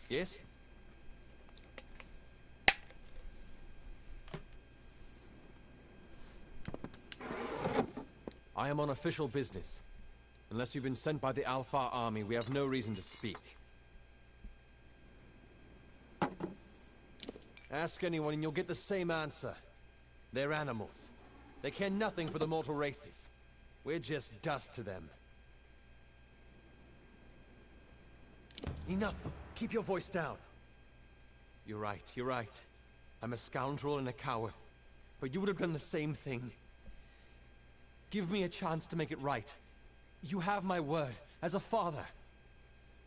Yes? I am on official business. Unless you've been sent by the Alpha army, we have no reason to speak. Ask anyone and you'll get the same answer. They're animals. They care nothing for the mortal races. We're just dust to them. Enough! Keep your voice down. You're right, you're right. I'm a scoundrel and a coward. But you would have done the same thing. Give me a chance to make it right. You have my word, as a father.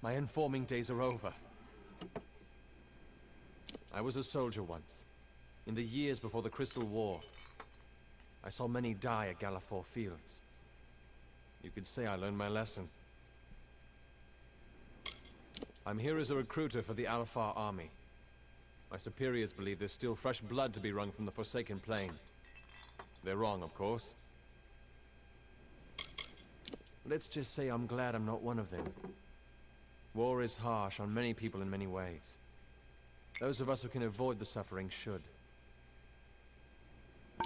My informing days are over. I was a soldier once, in the years before the Crystal War. I saw many die at Gallifore Fields. You could say I learned my lesson. I'm here as a recruiter for the Alpha army. My superiors believe there's still fresh blood to be wrung from the Forsaken Plain. They're wrong, of course. Let's just say I'm glad I'm not one of them. War is harsh on many people in many ways. Those of us who can avoid the suffering should.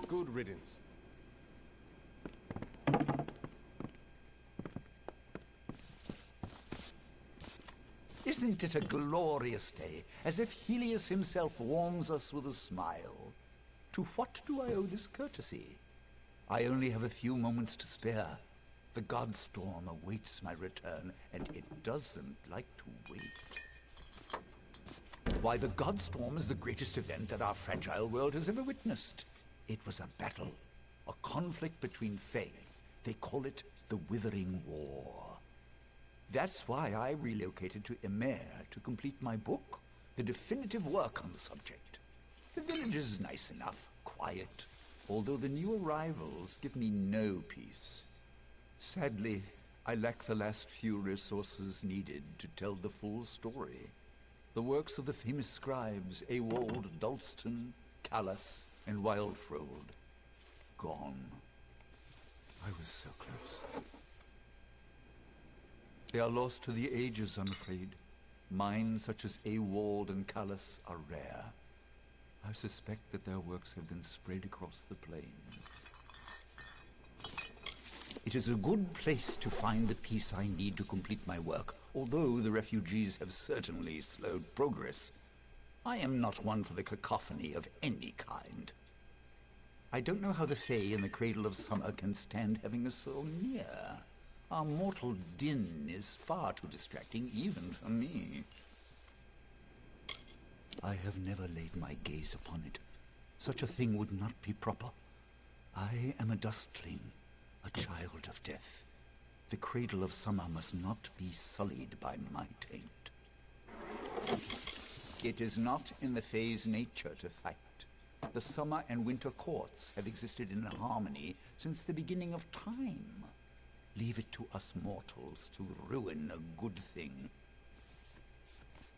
Good riddance. Isn't it a glorious day, as if Helios himself warms us with a smile? To what do I owe this courtesy? I only have a few moments to spare. The Godstorm awaits my return, and it doesn't like to wait. Why, the Godstorm is the greatest event that our fragile world has ever witnessed. It was a battle, a conflict between Fae. They call it the Withering War. That's why I relocated to Emir to complete my book, the definitive work on the subject. The village is nice enough, quiet, although the new arrivals give me no peace. Sadly, I lack the last few resources needed to tell the full story. The works of the famous scribes Ewald, Dalston, Callas, and Wildfrold. Gone. I was so close. They are lost to the ages, I'm afraid. Minds such as Ewald and Callas are rare. I suspect that their works have been spread across the plains. It is a good place to find the piece I need to complete my work, although the refugees have certainly slowed progress. I am not one for the cacophony of any kind. I don't know how the Fae in the Cradle of Summer can stand having us so near. Our mortal din is far too distracting, even for me. I have never laid my gaze upon it. Such a thing would not be proper. I am a dustling, a child of death. The Cradle of Summer must not be sullied by my taint. It is not in the Fae's nature to fight. The Summer and Winter courts have existed in harmony since the beginning of time. Leave it to us mortals to ruin a good thing.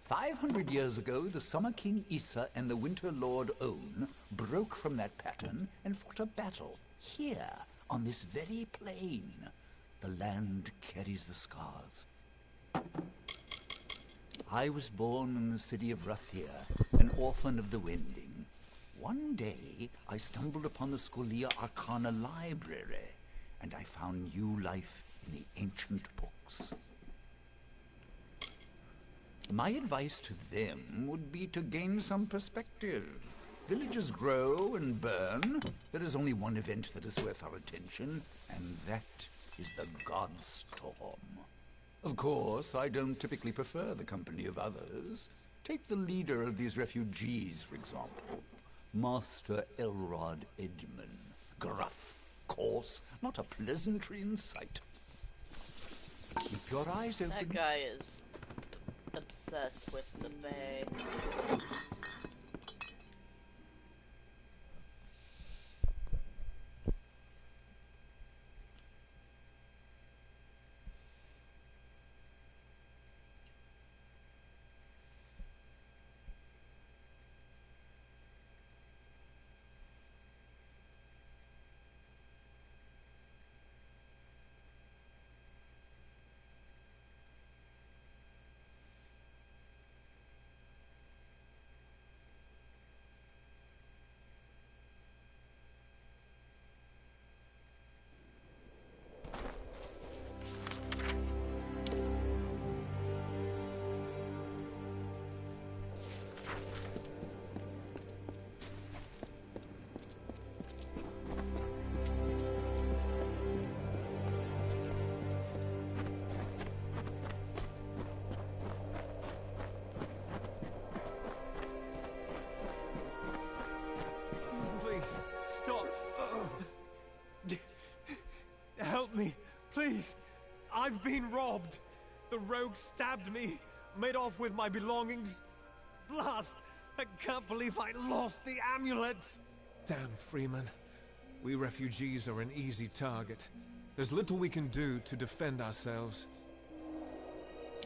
500 years ago, the Summer King Issa and the Winter Lord On broke from that pattern and fought a battle here, on this very plain. The land carries the scars. I was born in the city of Rathir, an orphan of the Wending. One day, I stumbled upon the Scholia Arcana library, and I found new life in the ancient books. My advice to them would be to gain some perspective. Villages grow and burn. There is only one event that is worth our attention, and that is the Godstorm. Of course, I don't typically prefer the company of others. Take the leader of these refugees, for example. Master Elrod Edmund. Gruff, coarse, not a pleasantry in sight. Keep your eyes open. That guy is obsessed with the Bay. Please! I've been robbed! The rogue stabbed me, made off with my belongings. Blast! I can't believe I lost the amulet! Damn, Freeman. We refugees are an easy target. There's little we can do to defend ourselves.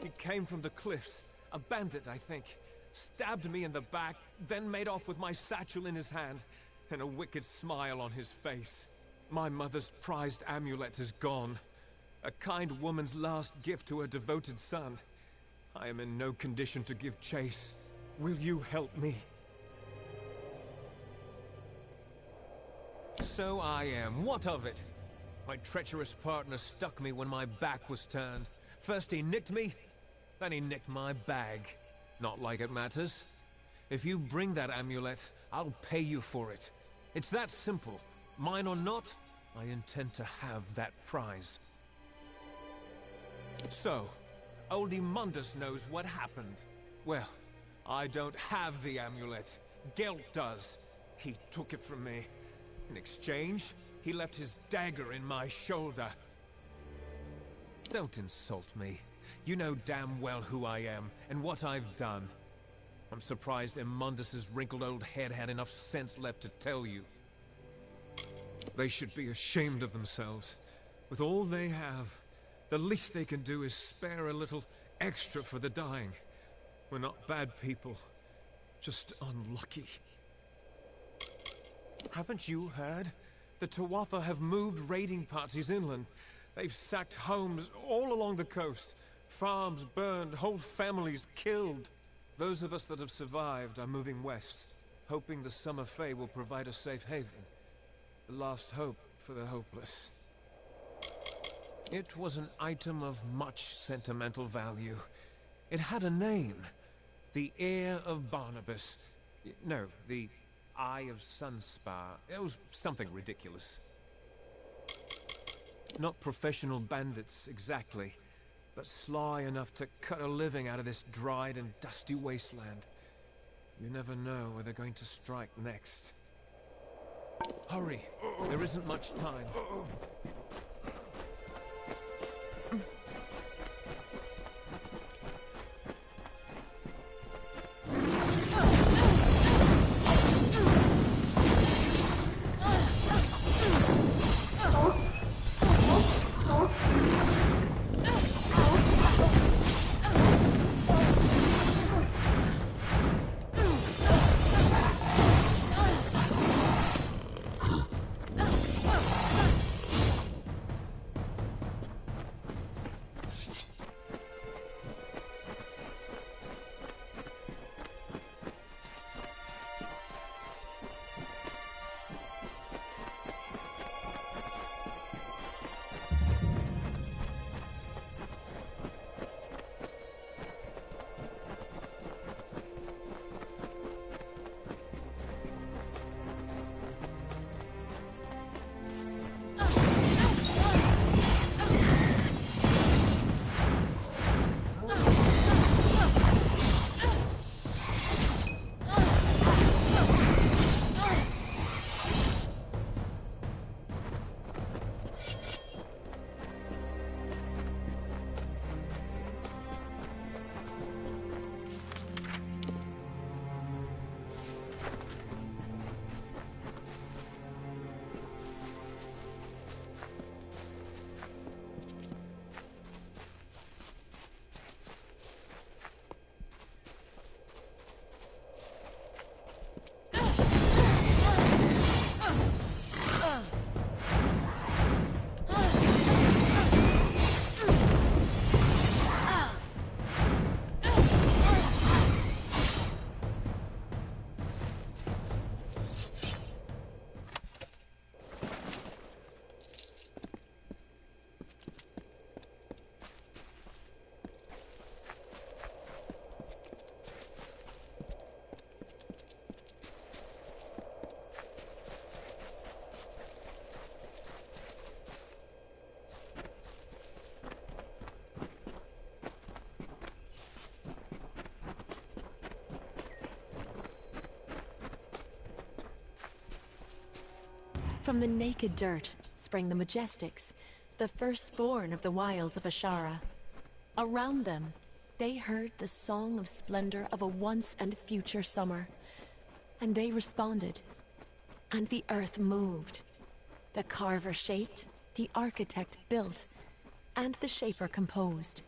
He came from the cliffs. A bandit, I think. Stabbed me in the back, then made off with my satchel in his hand, and a wicked smile on his face. My mother's prized amulet is gone. A kind woman's last gift to her devoted son. I am in no condition to give chase. Will you help me? So I am. What of it? My treacherous partner stuck me when my back was turned. First he nicked me, then he nicked my bag. Not like it matters. If you bring that amulet, I'll pay you for it. It's that simple. Mine or not, I intend to have that prize. So, oldie Mundus knows what happened. Well, I don't have the amulet. Gelt does. He took it from me. In exchange, he left his dagger in my shoulder. Don't insult me. You know damn well who I am, and what I've done. I'm surprised Mundus's wrinkled old head had enough sense left to tell you. They should be ashamed of themselves. With all they have, the least they can do is spare a little extra for the dying. We're not bad people, just unlucky. Haven't you heard? The Tuatha have moved raiding parties inland. They've sacked homes all along the coast. Farms burned, whole families killed. Those of us that have survived are moving west, hoping the Summer Fae will provide a safe haven. The last hope for the hopeless. It was an item of much sentimental value. It had a name. The Heir of Barnabas. No, the Eye of Sunspar. It was something ridiculous. Not professional bandits, exactly, but sly enough to cut a living out of this dried and dusty wasteland. You never know where they're going to strike next. Hurry! There isn't much time. From the naked dirt sprang the Majestics, the firstborn of the wilds of Ashara. Around them, they heard the song of splendor of a once and future summer. And they responded. And the earth moved. The carver shaped, the architect built, and the shaper composed.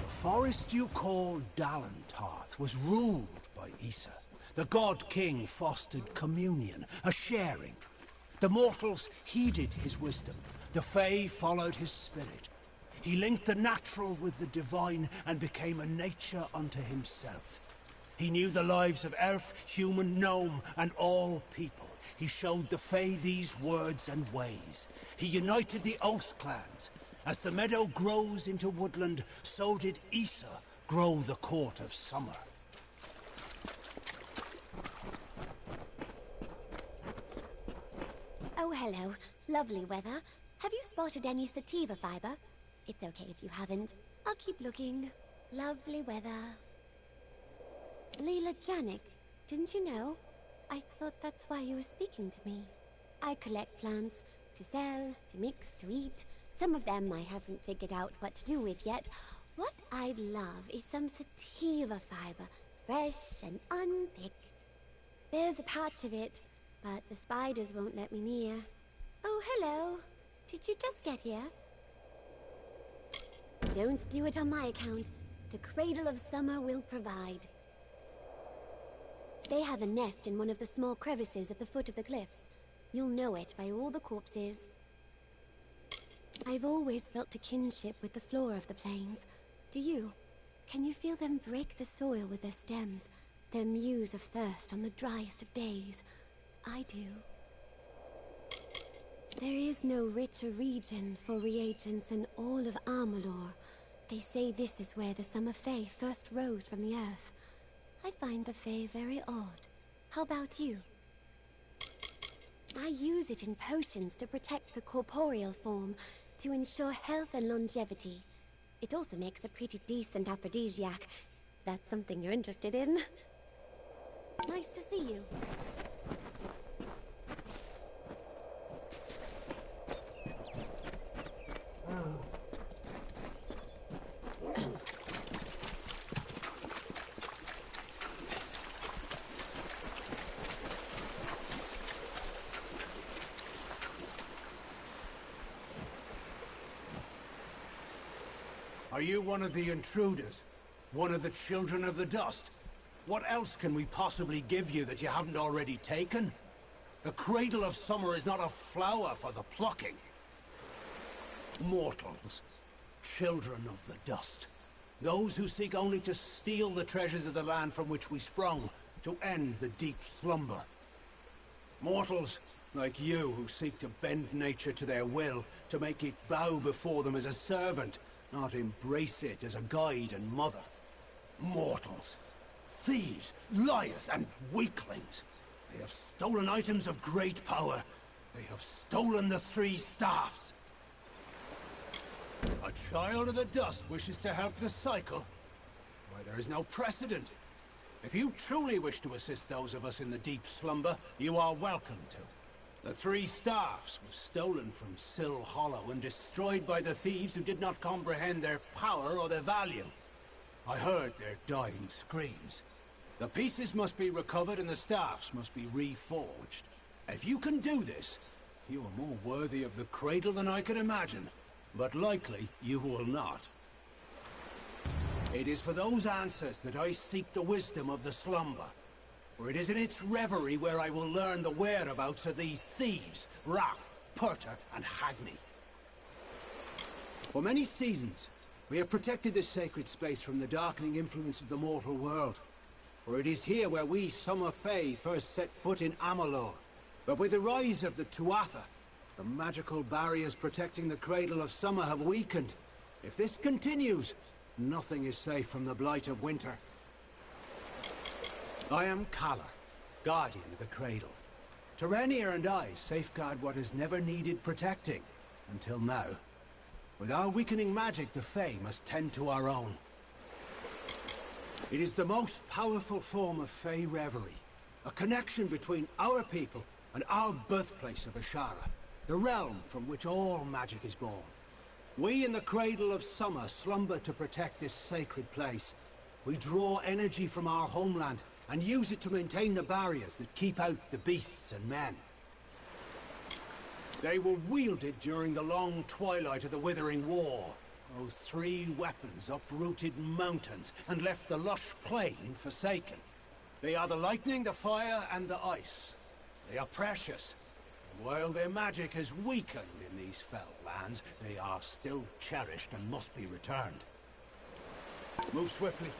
The forest you call Dalentarth was ruled by Issa. The god-king fostered communion, a sharing. The mortals heeded his wisdom. The Fae followed his spirit. He linked the natural with the divine and became a nature unto himself. He knew the lives of elf, human, gnome, and all people. He showed the Fae these words and ways. He united the Oath clans. As the meadow grows into woodland, so did Issa grow the court of summer. Oh, hello. Lovely weather. Have you spotted any sativa fiber? It's okay if you haven't. I'll keep looking. Lovely weather. Leela Janik, didn't you know? I thought that's why you were speaking to me. I collect plants to sell, to mix, to eat. Some of them I haven't figured out what to do with yet. What I'd love is some sativa fiber, fresh and unpicked. There's a patch of it, but the spiders won't let me near. Oh, hello. Did you just get here? Don't do it on my account. The Cradle of Summer will provide. They have a nest in one of the small crevices at the foot of the cliffs. You'll know it by all the corpses. I've always felt a kinship with the flora of the plains. Do you? Can you feel them break the soil with their stems? Their muse of thirst on the driest of days? I do. There is no richer region for reagents in all of Amalur. They say this is where the summer fae first rose from the earth. I find the fae very odd. How about you? I use it in potions to protect the corporeal form, to ensure health and longevity. It also makes a pretty decent aphrodisiac. That's something you're interested in. Nice to see you. Are you one of the intruders? One of the children of the dust? What else can we possibly give you that you haven't already taken? The Cradle of Summer is not a flower for the plucking. Mortals. Children of the dust. Those who seek only to steal the treasures of the land from which we sprung, to end the deep slumber. Mortals, like you, who seek to bend nature to their will, to make it bow before them as a servant, not embrace it as a guide and mother. Mortals. Thieves, liars, and weaklings. They have stolen items of great power. They have stolen the 3 staffs. A child of the dust wishes to help the cycle? Why, there is no precedent. If you truly wish to assist those of us in the deep slumber, you are welcome to. The 3 staffs were stolen from Sill Hollow and destroyed by the thieves who did not comprehend their power or their value. I heard their dying screams. The pieces must be recovered and the staffs must be reforged. If you can do this, you are more worthy of the cradle than I could imagine. But likely, you will not. It is for those answers that I seek the wisdom of the slumber. For it is in its reverie where I will learn the whereabouts of these thieves, Raff, Purter, and Hagni. For many seasons, We have protected this sacred space from the darkening influence of the mortal world. For it is here where we Summer Fae first set foot in Amalur. But with the rise of the Tuatha, the magical barriers protecting the Cradle of Summer have weakened. If this continues, nothing is safe from the blight of winter. I am Kala, guardian of the Cradle. Terenia and I safeguard what has never needed protecting, until now. With our weakening magic, the Fae must tend to our own. It is the most powerful form of Fae reverie, a connection between our people and our birthplace of Ashara, the realm from which all magic is born. We in the Cradle of Summer slumber to protect this sacred place. We draw energy from our homeland and use it to maintain the barriers that keep out the beasts and men. They were wielded during the long twilight of the Withering War. Those three weapons uprooted mountains and left the lush plain forsaken. They are the lightning, the fire, and the ice. They are precious. And while their magic has weakened in these fell lands, they are still cherished and must be returned. Move swiftly.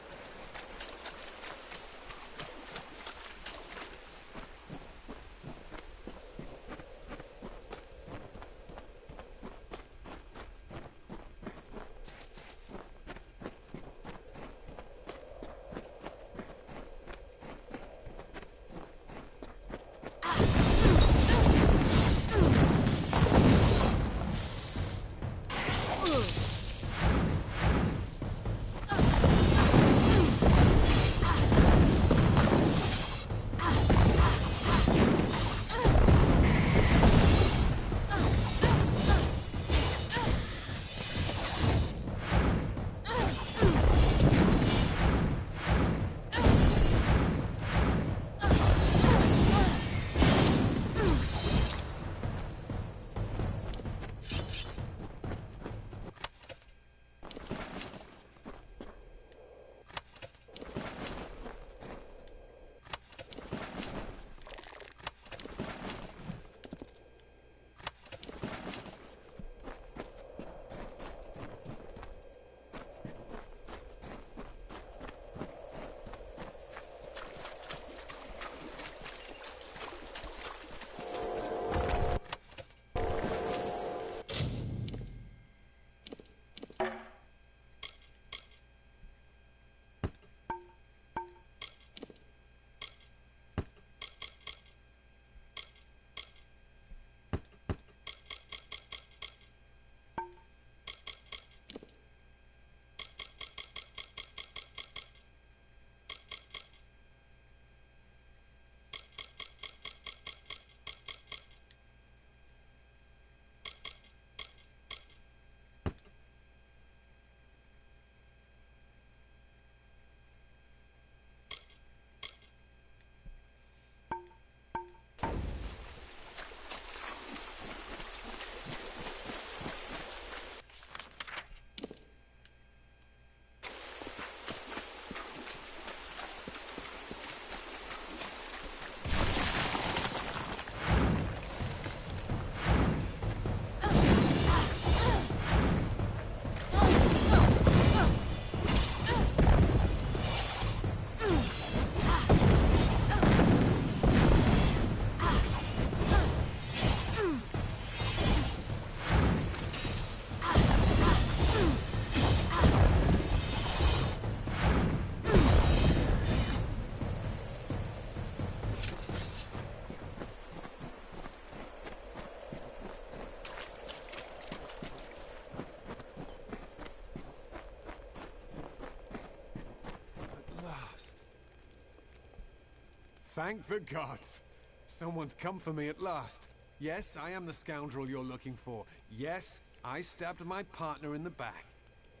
Thank the gods! Someone's come for me at last. Yes, I am the scoundrel you're looking for. Yes, I stabbed my partner in the back.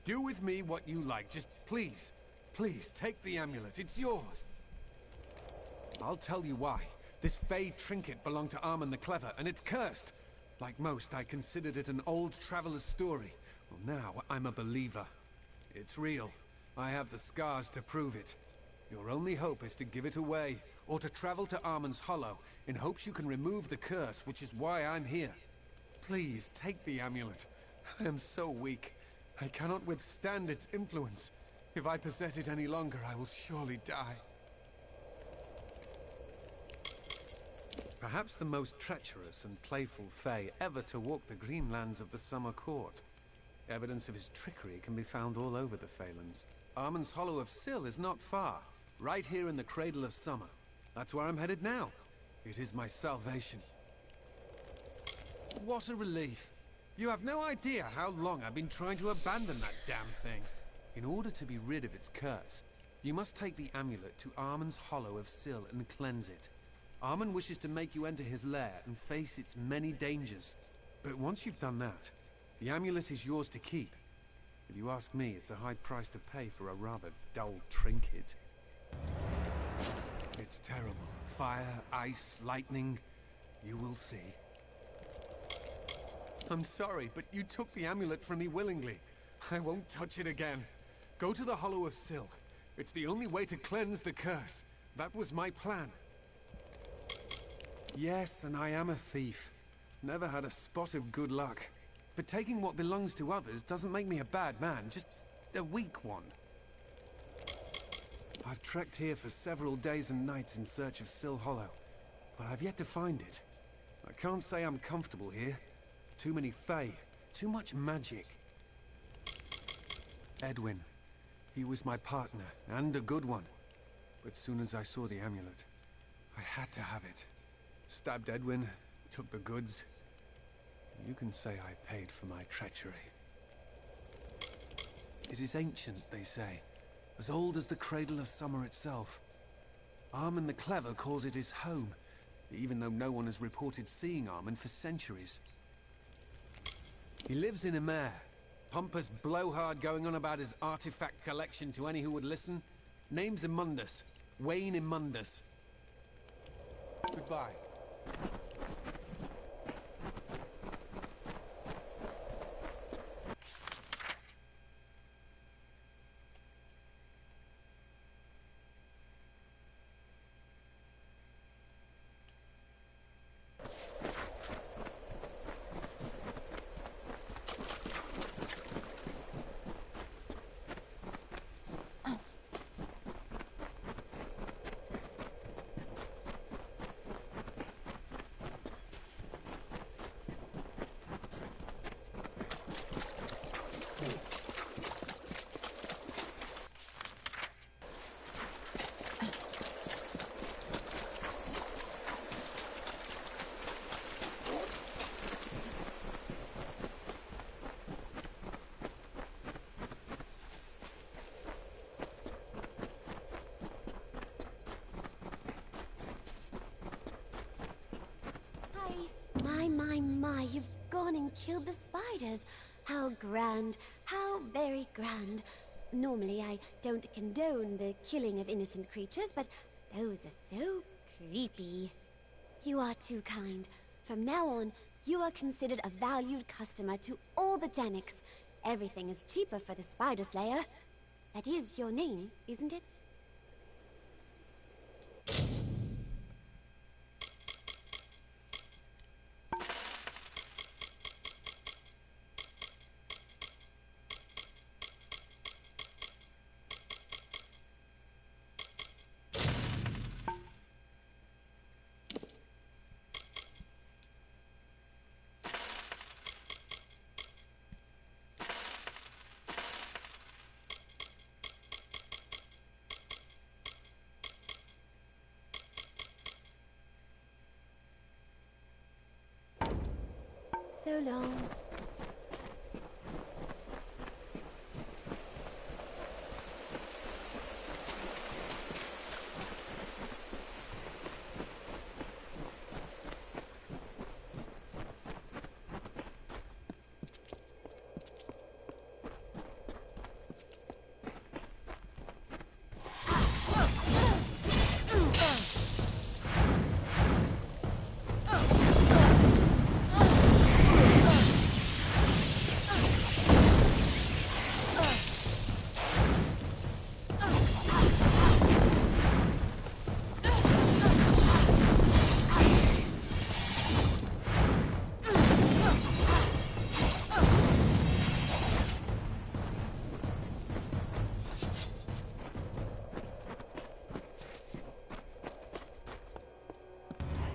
Do with me what you like. Just please, please take the amulet. It's yours. I'll tell you why. This Fey trinket belonged to Armand the Clever, and it's cursed. Like most, I considered it an old traveler's story. Well, now I'm a believer. It's real. I have the scars to prove it. Your only hope is to give it away, or to travel to Armand's Hollow, in hopes you can remove the curse, which is why I'm here. Please, take the amulet. I am so weak. I cannot withstand its influence. If I possess it any longer, I will surely die. Perhaps the most treacherous and playful Fae ever to walk the greenlands of the Summer Court. Evidence of his trickery can be found all over the Phalanx. Armand's Hollow of Sil is not far, right here in the Cradle of Summer. That's where I'm headed now. It is my salvation. What a relief. You have no idea how long I've been trying to abandon that damn thing. In order to be rid of its curse, you must take the amulet to Armand's Hollow of Sil and cleanse it. Armand wishes to make you enter his lair and face its many dangers. But once you've done that, the amulet is yours to keep. If you ask me, it's a high price to pay for a rather dull trinket. It's terrible. Fire, ice, lightning. You will see. I'm sorry, but you took the amulet from me willingly. I won't touch it again. Go to the Hollow of Sil. It's the only way to cleanse the curse. That was my plan. Yes, and I am a thief. Never had a spot of good luck. But taking what belongs to others doesn't make me a bad man, just a weak one. I've trekked here for several days and nights in search of Sil Hollow, but I've yet to find it. I can't say I'm comfortable here. Too many Fae, too much magic. Edwin, he was my partner, and a good one. But soon as I saw the amulet, I had to have it. Stabbed Edwin, took the goods. You can say I paid for my treachery. It is ancient, they say, as old as the Cradle of Summer itself. Armand the Clever calls it his home, even though no one has reported seeing Armand for centuries. He lives in Amalur. Pompous blowhard going on about his artifact collection to any who would listen. Name's Immundus. Wayne Immundus. Goodbye. My, you've gone and killed the spiders. How grand, how very grand. Normally I don't condone the killing of innocent creatures, but those are so creepy. You are too kind. From now on, you are considered a valued customer to all the Janics. Everything is cheaper for the Spider Slayer. That is your name, isn't it? So long.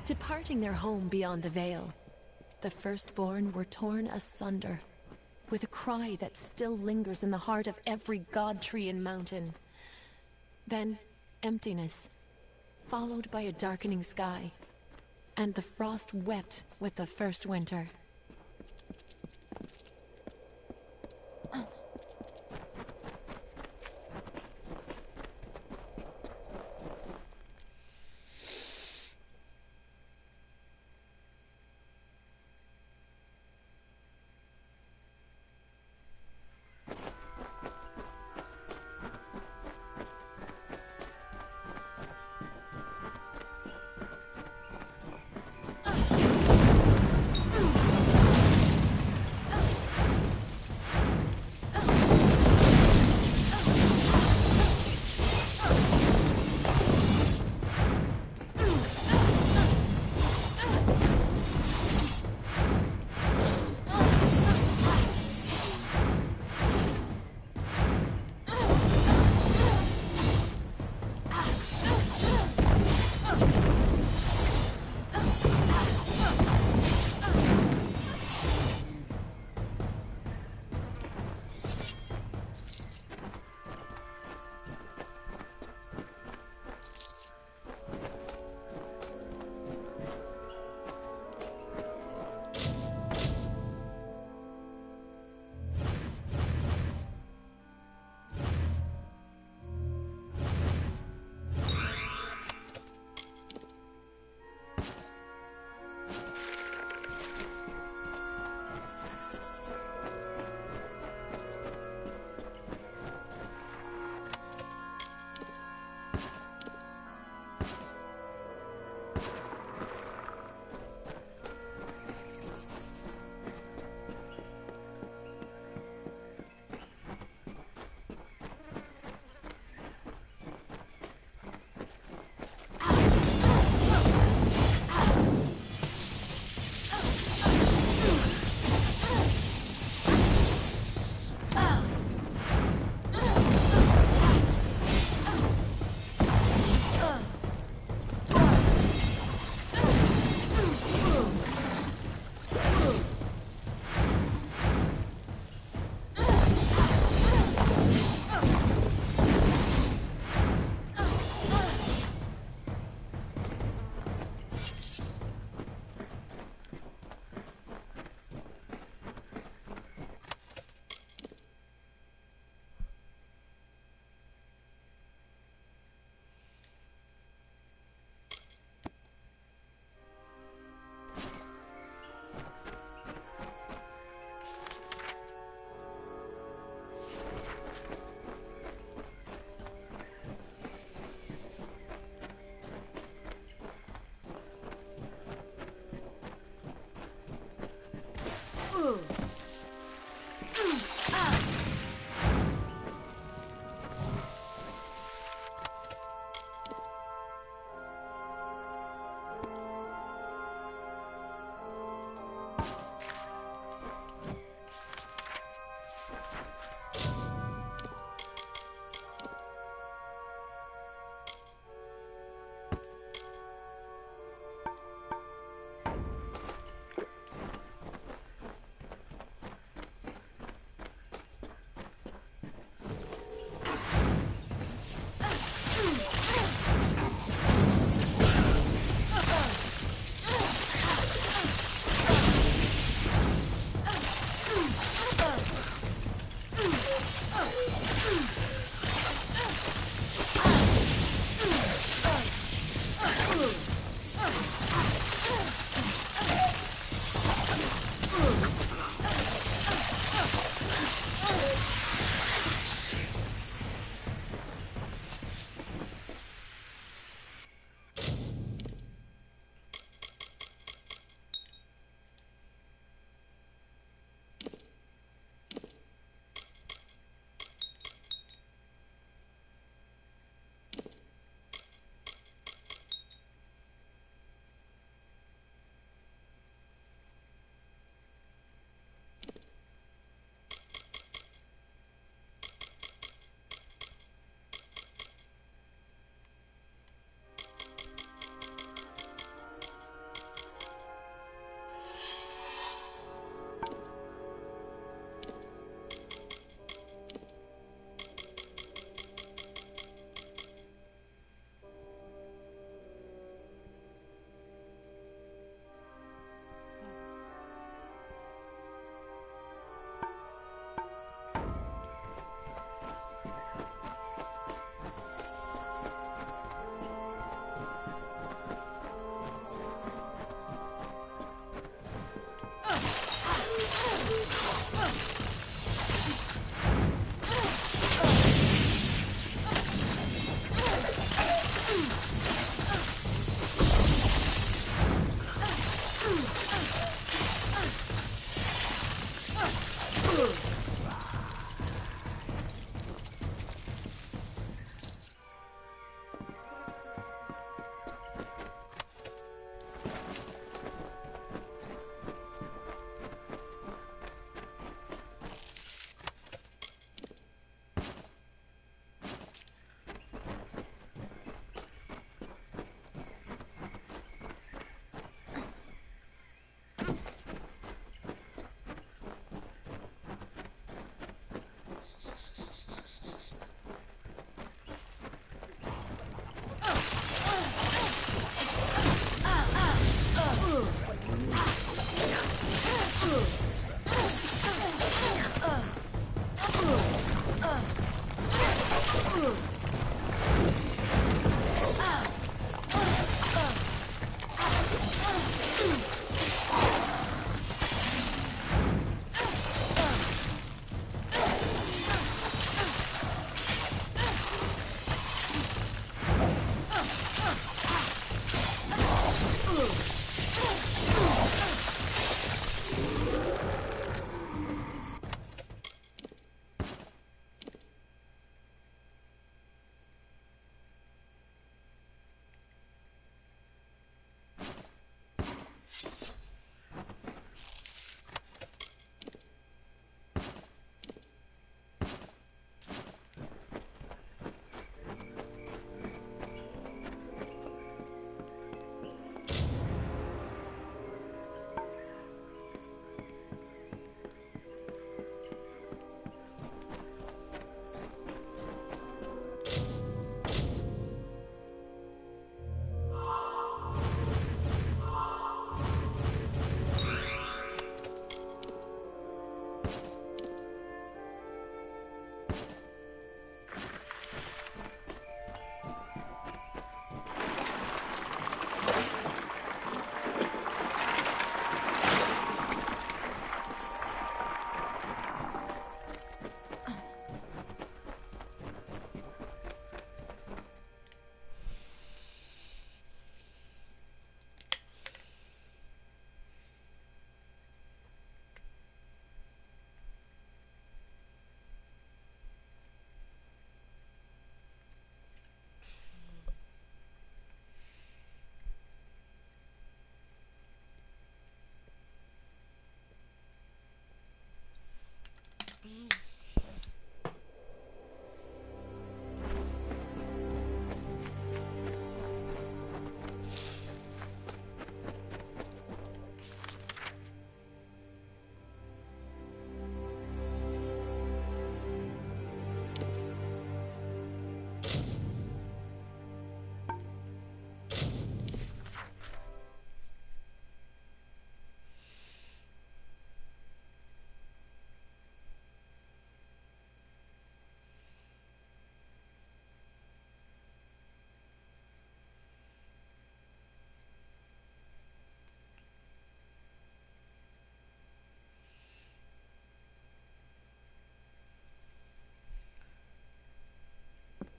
Departing their home beyond the Veil, the firstborn were torn asunder, with a cry that still lingers in the heart of every god tree and mountain. Then, emptiness, followed by a darkening sky, and the frost wept with the first winter.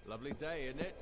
Lovely day, isn't it?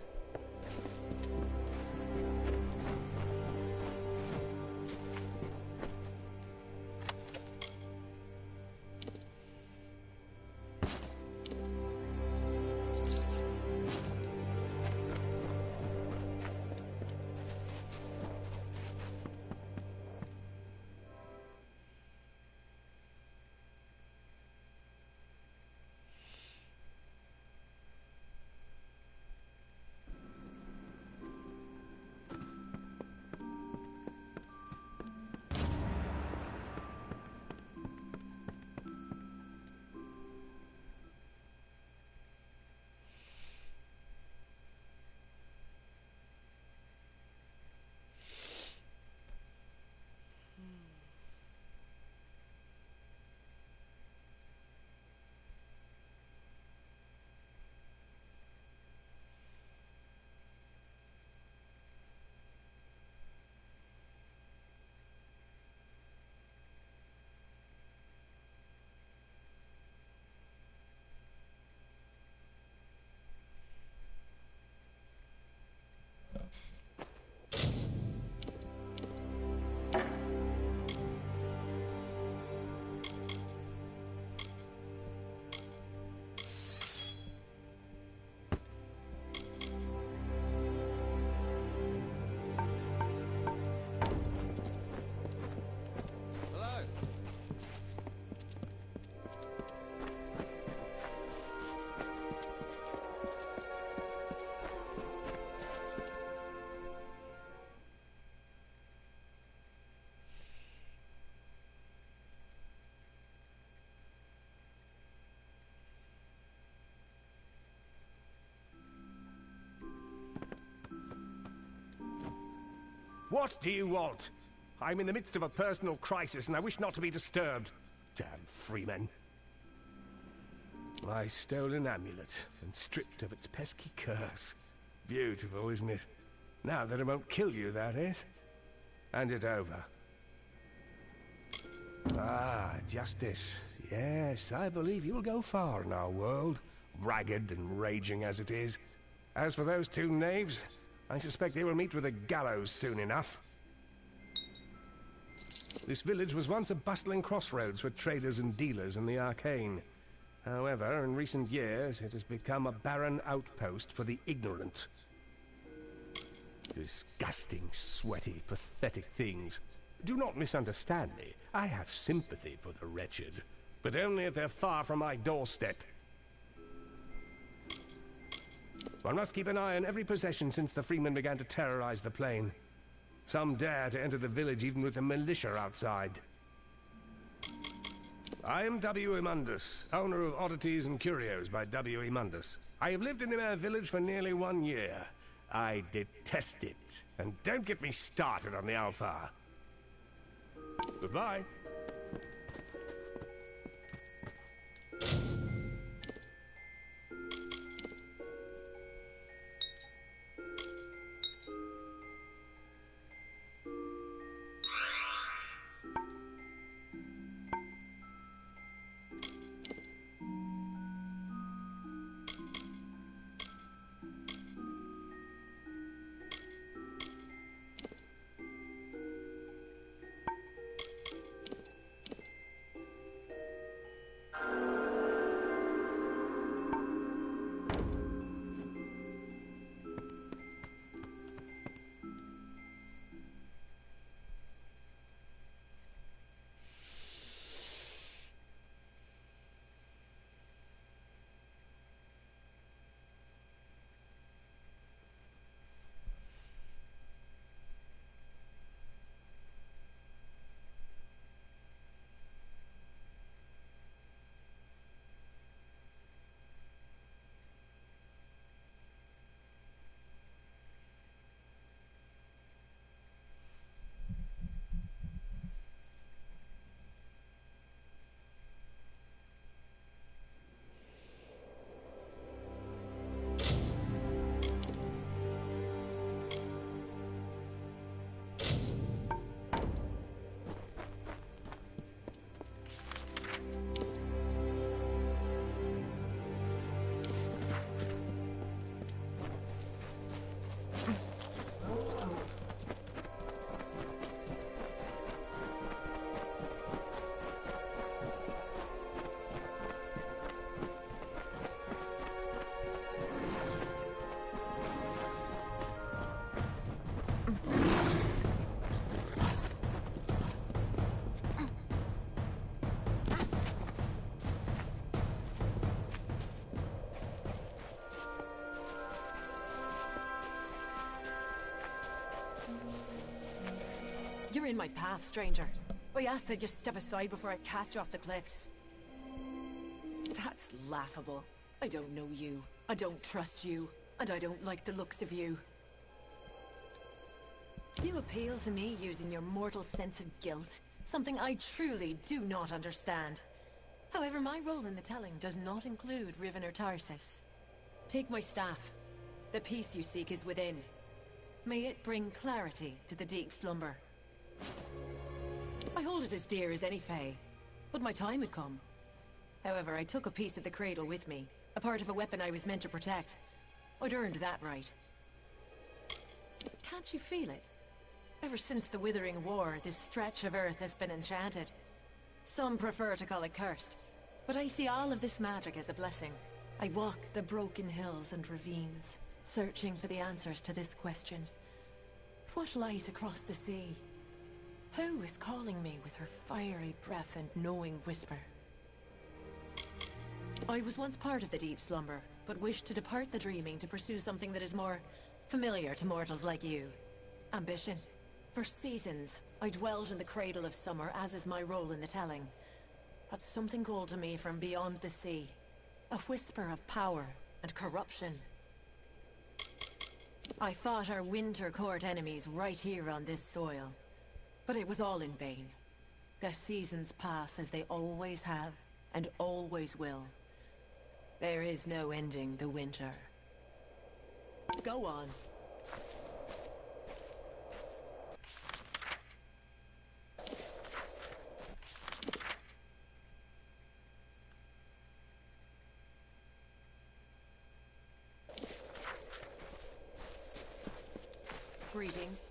What do you want? I'm in the midst of a personal crisis and I wish not to be disturbed. Damn freemen. My stolen amulet, and stripped of its pesky curse. Beautiful, isn't it? Now that it won't kill you, that is. Hand it over. Ah, justice. Yes, I believe you'll go far in our world, ragged and raging as it is. As for those two knaves, I suspect they will meet with a gallows soon enough. This village was once a bustling crossroads for traders and dealers in the arcane. However, in recent years, it has become a barren outpost for the ignorant. Disgusting, sweaty, pathetic things. Do not misunderstand me. I have sympathy for the wretched, but only if they're far from my doorstep. One must keep an eye on every possession since the freemen began to terrorize the plain. Some dare to enter the village even with the militia outside. I am W. Mundus, owner of Oddities and Curios by W. Mundus. I have lived in our village for nearly 1 year. I detest it, and don't get me started on the Alpha. Goodbye. You're in my path, stranger. I ask that you step aside before I cast you off the cliffs. That's laughable. I don't know you. I don't trust you. And I don't like the looks of you. You appeal to me using your mortal sense of guilt, something I truly do not understand. However, my role in the telling does not include Riven or Tarsus. Take my staff. The peace you seek is within. May it bring clarity to the deep slumber. I hold it as dear as any fae, but my time had come. However, I took a piece of the cradle with me, a part of a weapon I was meant to protect. I'd earned that right. Can't you feel it? Ever since the Withering War, this stretch of earth has been enchanted. Some prefer to call it cursed, but I see all of this magic as a blessing. I walk the broken hills and ravines, searching for the answers to this question. What lies across the sea? Who is calling me with her fiery breath and knowing whisper? I was once part of the deep slumber, but wished to depart the dreaming to pursue something that is more familiar to mortals like you. Ambition. For seasons, I dwelled in the cradle of summer, as is my role in the telling. But something called to me from beyond the sea. A whisper of power and corruption. I fought our winter court enemies right here on this soil. But it was all in vain. The seasons pass as they always have, and always will. There is no ending the winter. Go on. Greetings.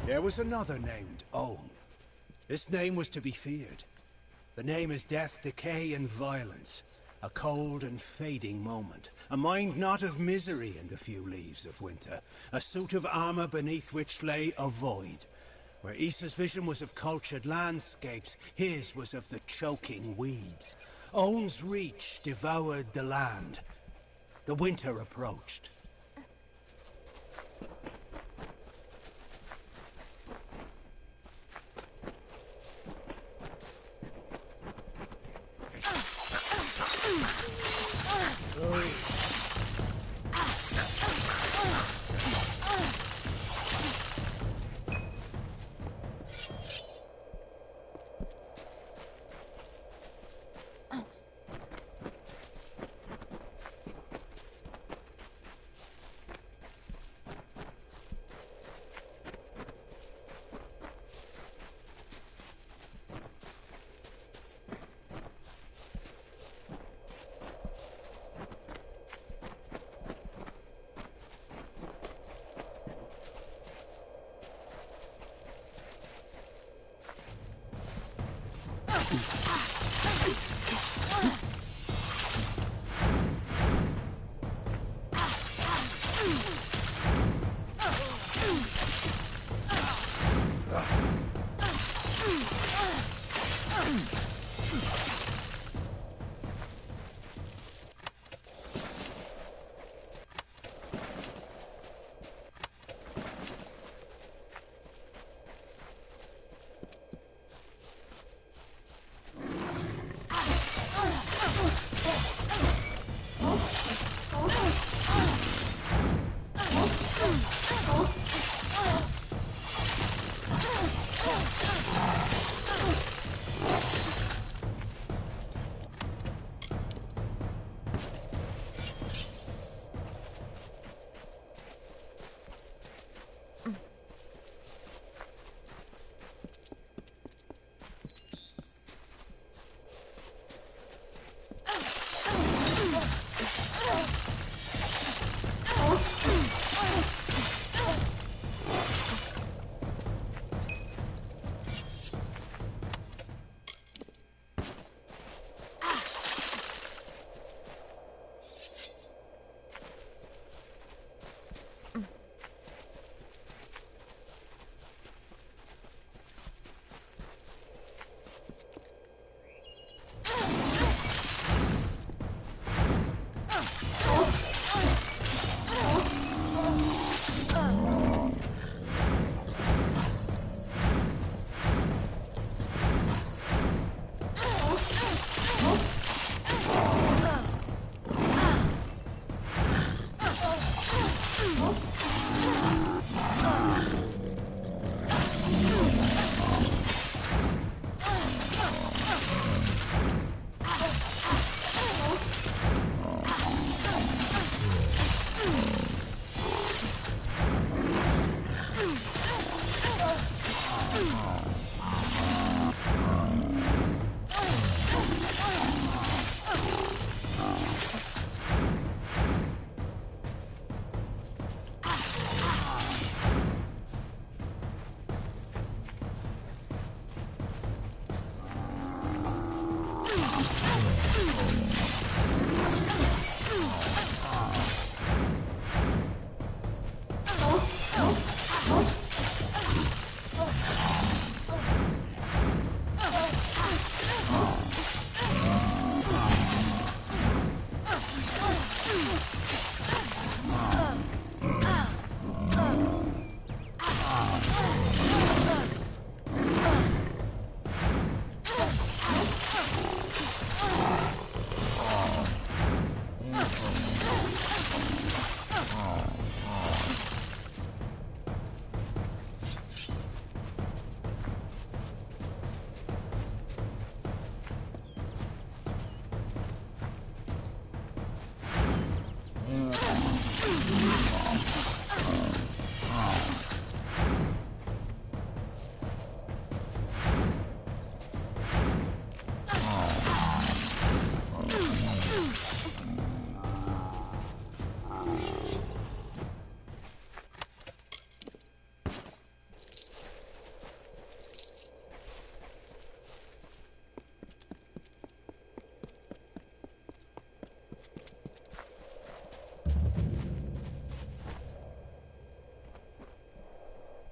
There was another named Own. This name was to be feared. The name is death, decay, and violence. A cold and fading moment. A mind not of misery in the few leaves of winter. A suit of armor beneath which lay a void. Where Issa's vision was of cultured landscapes, his was of the choking weeds. Own's reach devoured the land. The winter approached.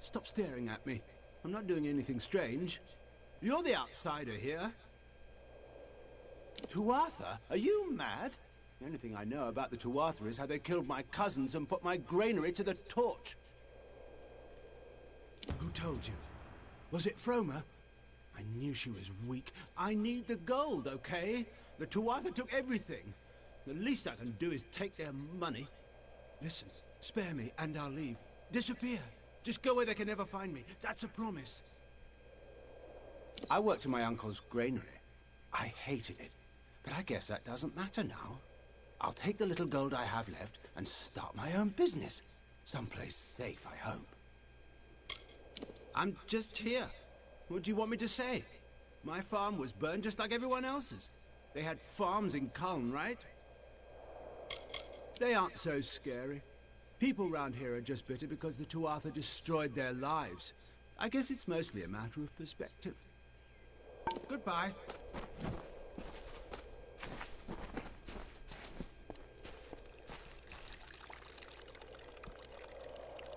Stop staring at me. I'm not doing anything strange. You're the outsider here. Tuatha? Are you mad? The only thing I know about the Tuatha is how they killed my cousins and put my granary to the torch. Who told you? Was it Froma? I knew she was weak. I need the gold, okay? The Tuatha took everything. The least I can do is take their money. Listen, spare me and I'll leave. Disappear. Just go where they can never find me. That's a promise. I worked in my uncle's granary. I hated it. But I guess that doesn't matter now. I'll take the little gold I have left and start my own business. Someplace safe, I hope. I'm just here. What do you want me to say? My farm was burned just like everyone else's. They had farms in Culm, right? They aren't so scary. People round here are just bitter because the Tuatha destroyed their lives. I guess it's mostly a matter of perspective. Goodbye.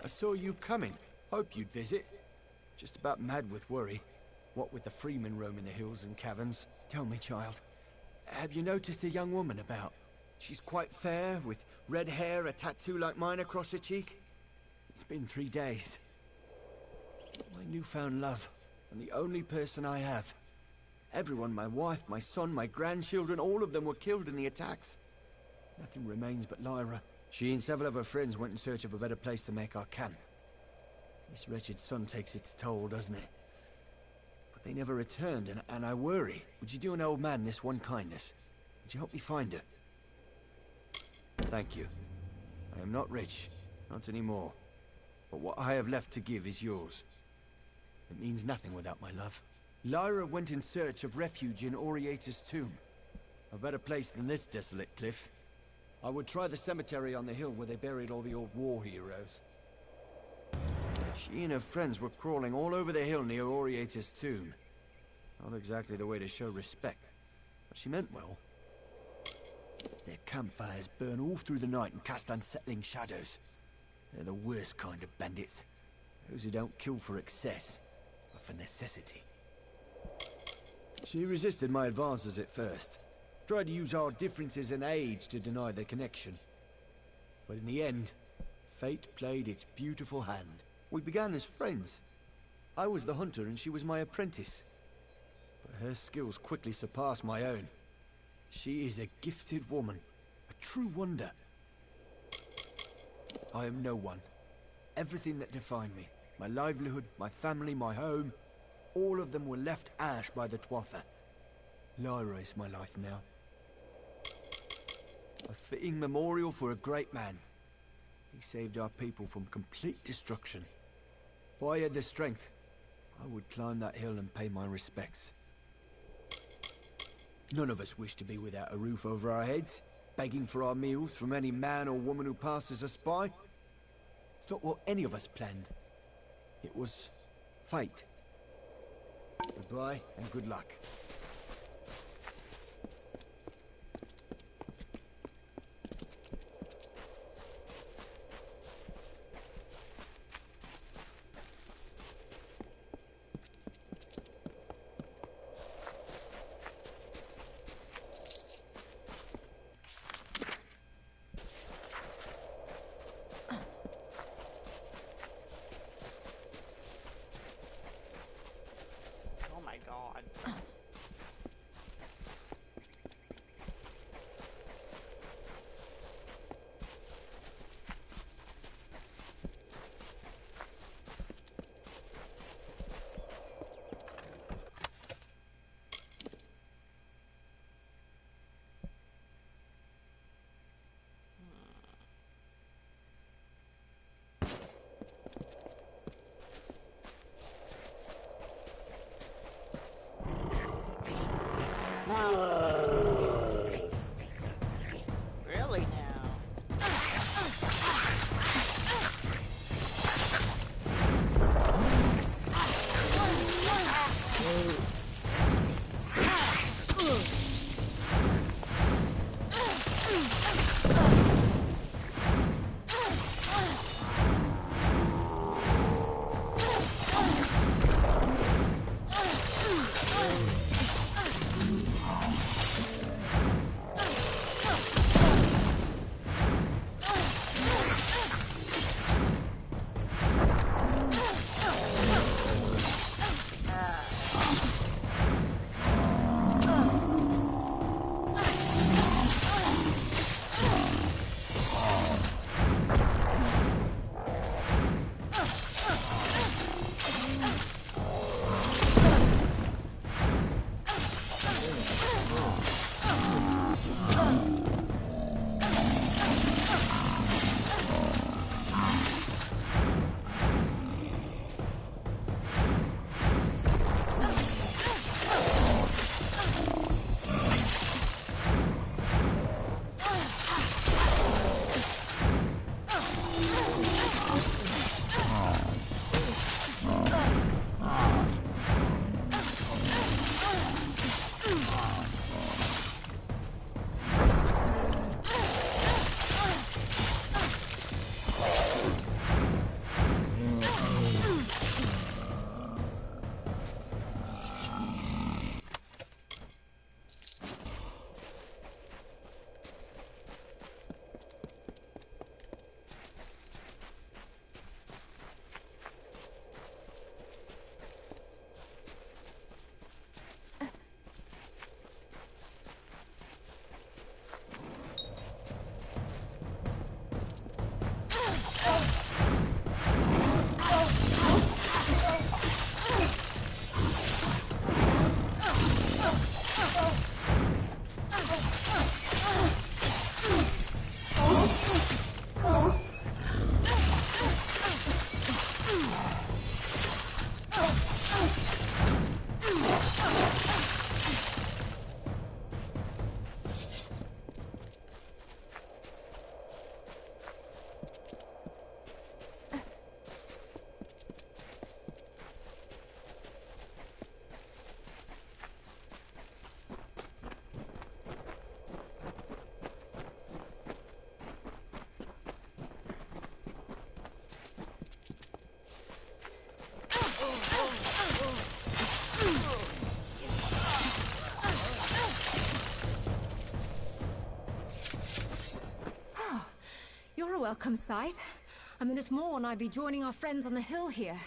I saw you coming. Hoped you'd visit. Just about mad with worry. What with the freemen roaming the hills and caverns. Tell me, child, have you noticed a young woman about? She's quite fair, with red hair, a tattoo like mine across her cheek. It's been 3 days. My newfound love, and the only person I have. Everyone, my wife, my son, my grandchildren, all of them were killed in the attacks. Nothing remains but Lyra. She and several of her friends went in search of a better place to make our camp. This wretched sun takes its toll, doesn't it? They never returned, and I worry. Would you do an old man this one kindness? Would you help me find her? Thank you. I am not rich, not anymore. But what I have left to give is yours. It means nothing without my love. Lyra went in search of refuge in Oriata's tomb. A better place than this desolate cliff. I would try the cemetery on the hill where they buried all the old war heroes. She and her friends were crawling all over the hill near Oriata's tomb. Not exactly the way to show respect, but she meant well. Their campfires burn all through the night and cast unsettling shadows. They're the worst kind of bandits. Those who don't kill for excess, but for necessity. She resisted my advances at first. Tried to use our differences in age to deny their connection. But in the end, fate played its beautiful hand. We began as friends. I was the hunter and she was my apprentice. But her skills quickly surpassed my own. She is a gifted woman, a true wonder. I am no one. Everything that defined me, my livelihood, my family, my home, all of them were left ash by the Tuatha. Lyra is my life now. A fitting memorial for a great man. He saved our people from complete destruction. If I had the strength, I would climb that hill and pay my respects. None of us wish to be without a roof over our heads, begging for our meals from any man or woman who passes us by. It's not what any of us planned. It was fate. Goodbye and good luck. Oh my god. Really now? welcome sight. A minute more and I'd be joining our friends on the hill here.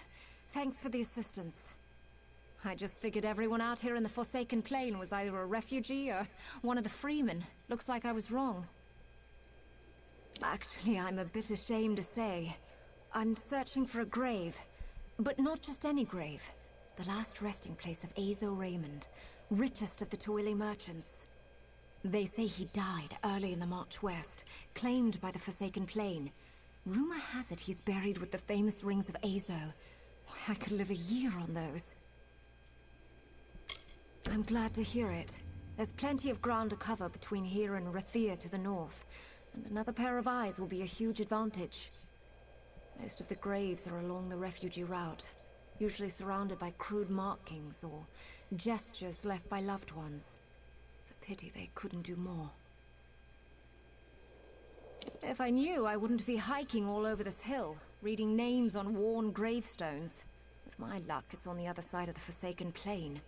Thanks for the assistance. I just figured everyone out here in the Forsaken Plain was either a refugee or one of the freemen. Looks like I was wrong. Actually, I'm a bit ashamed to say. I'm searching for a grave. But not just any grave. The last resting place of Azo Raymond, richest of the Tuili merchants. They say he died early in the march west, claimed by the Forsaken Plain. Rumor has it he's buried with the famous rings of Azo. I could live a year on those. I'm glad to hear it. There's plenty of ground to cover between here and Rathir to the north, and another pair of eyes will be a huge advantage. Most of the graves are along the refugee route, usually surrounded by crude markings or gestures left by loved ones. It's a pity they couldn't do more. If I knew, I wouldn't be hiking all over this hill, reading names on worn gravestones. With my luck, it's on the other side of the Forsaken Plain.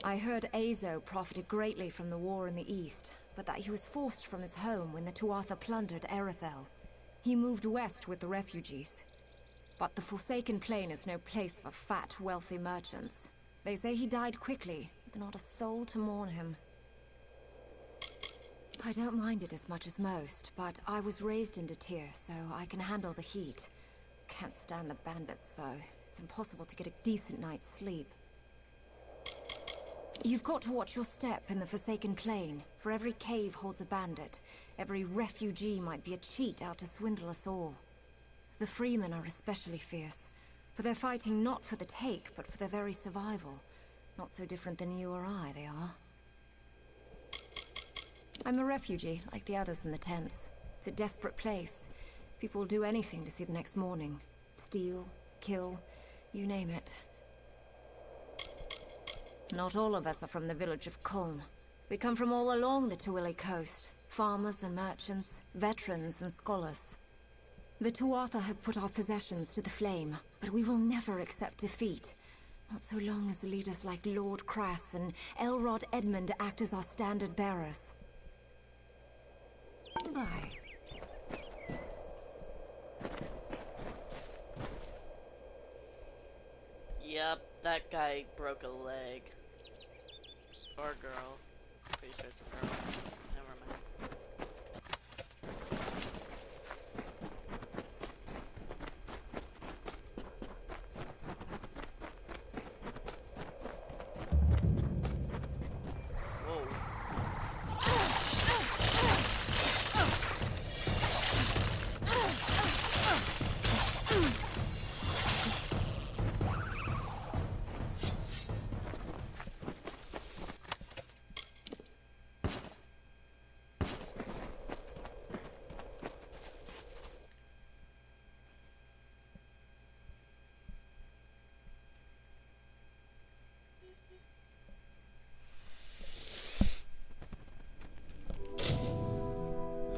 I heard Azo profited greatly from the war in the east, but that he was forced from his home when the Tuatha plundered Erethel. He moved west with the refugees. But the Forsaken Plain is no place for fat, wealthy merchants. They say he died quickly, with not a soul to mourn him. I don't mind it as much as most, but I was raised in Datir, so I can handle the heat. Can't stand the bandits, though. It's impossible to get a decent night's sleep. You've got to watch your step in the Forsaken Plain, for every cave holds a bandit. Every refugee might be a cheat out to swindle us all. The freemen are especially fierce, for they're fighting not for the take, but for their very survival. Not so different than you or I, they are. I'm a refugee, like the others in the tents. It's a desperate place. People will do anything to see the next morning. Steal, kill, you name it. Not all of us are from the village of Kulm. We come from all along the Tuili coast. Farmers and merchants, veterans and scholars. The Tuatha have put our possessions to the flame, but we will never accept defeat. Not so long as leaders like Lord Crass and Elrod Edmund act as our standard bearers. Bye. Yep, that guy broke a leg. Or girl. Pretty sure it's a girl. Never mind. Whoa.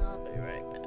I'll be right back.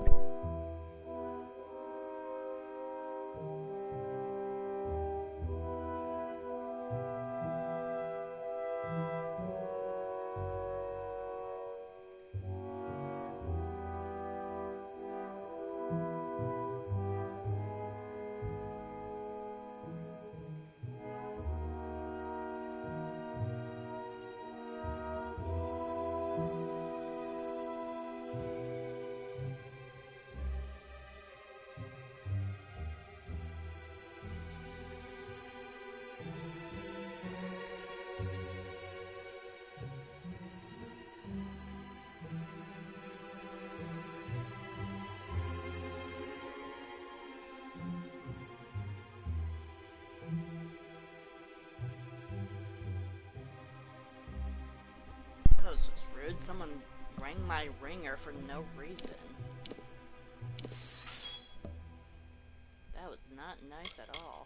That was just rude. Someone rang my ringer for no reason. That was not nice at all.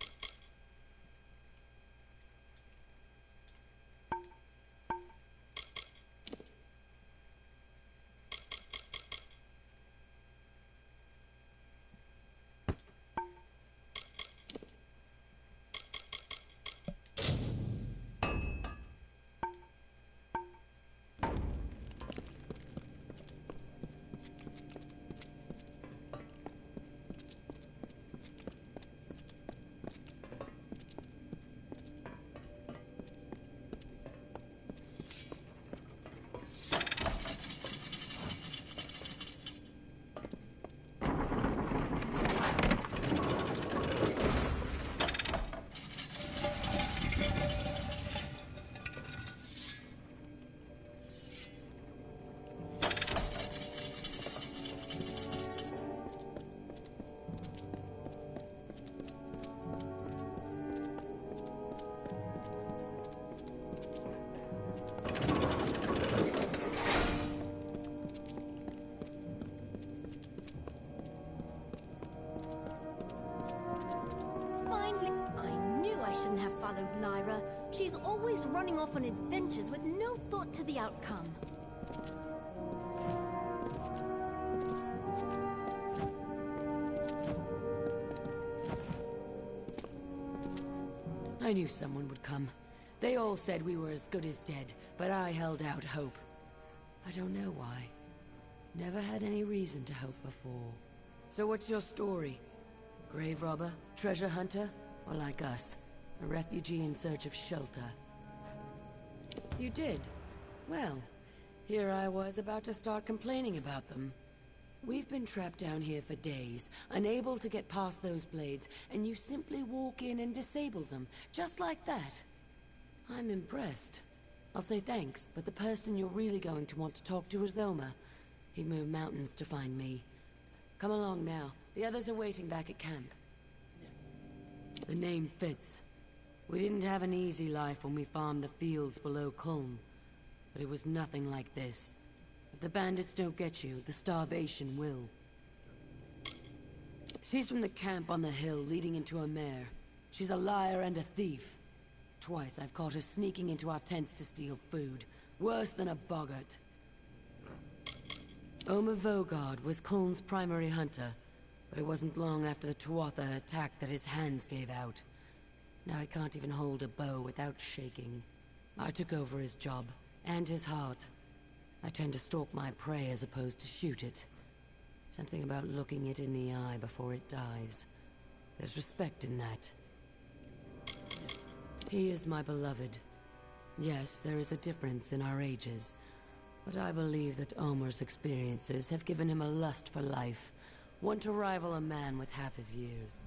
shouldn't have followed Lyra. She's always running off on adventures with no thought to the outcome. I knew someone would come. They all said we were as good as dead, but I held out hope. I don't know why. Never had any reason to hope before. So what's your story? Grave robber? Treasure hunter? Or like us, a refugee in search of shelter? You did? Well, here I was about to start complaining about them. We've been trapped down here for days, unable to get past those blades, and you simply walk in and disable them, just like that. I'm impressed. I'll say thanks, but the person you're really going to want to talk to is Omer. He moved mountains to find me. Come along now. The others are waiting back at camp. The name fits. We didn't have an easy life when we farmed the fields below Culm, but it was nothing like this. If the bandits don't get you, the starvation will. She's from the camp on the hill leading into a mare. She's a liar and a thief. Twice I've caught her sneaking into our tents to steal food. Worse than a boggart. Omer Vogard was Kuln's primary hunter, but it wasn't long after the Tuatha attacked that his hands gave out. Now he can't even hold a bow without shaking. I took over his job, and his heart. I tend to stalk my prey as opposed to shoot it. Something about looking it in the eye before it dies. There's respect in that. He is my beloved. Yes, there is a difference in our ages, but I believe that Omer's experiences have given him a lust for life, one to rival a man with half his years.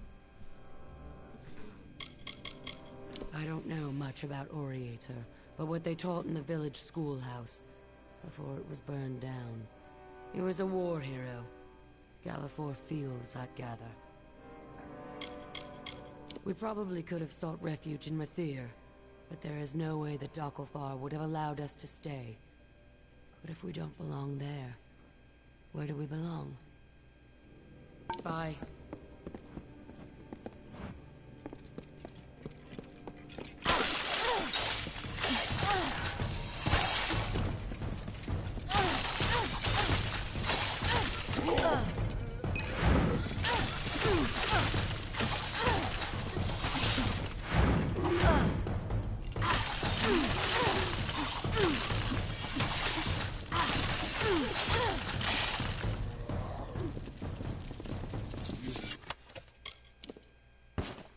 I don't know much about Oriator, but what they taught in the village schoolhouse, before it was burned down. He was a war hero. Gallifore Fields, I'd gather. We probably could have sought refuge in Rathir, but there is no way that Dokkalfar would have allowed us to stay. But if we don't belong there, where do we belong? Bye.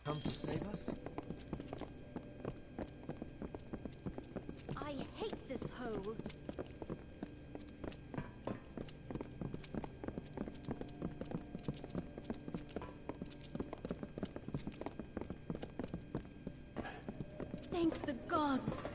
Come to save us? I hate this hole. Thank the gods.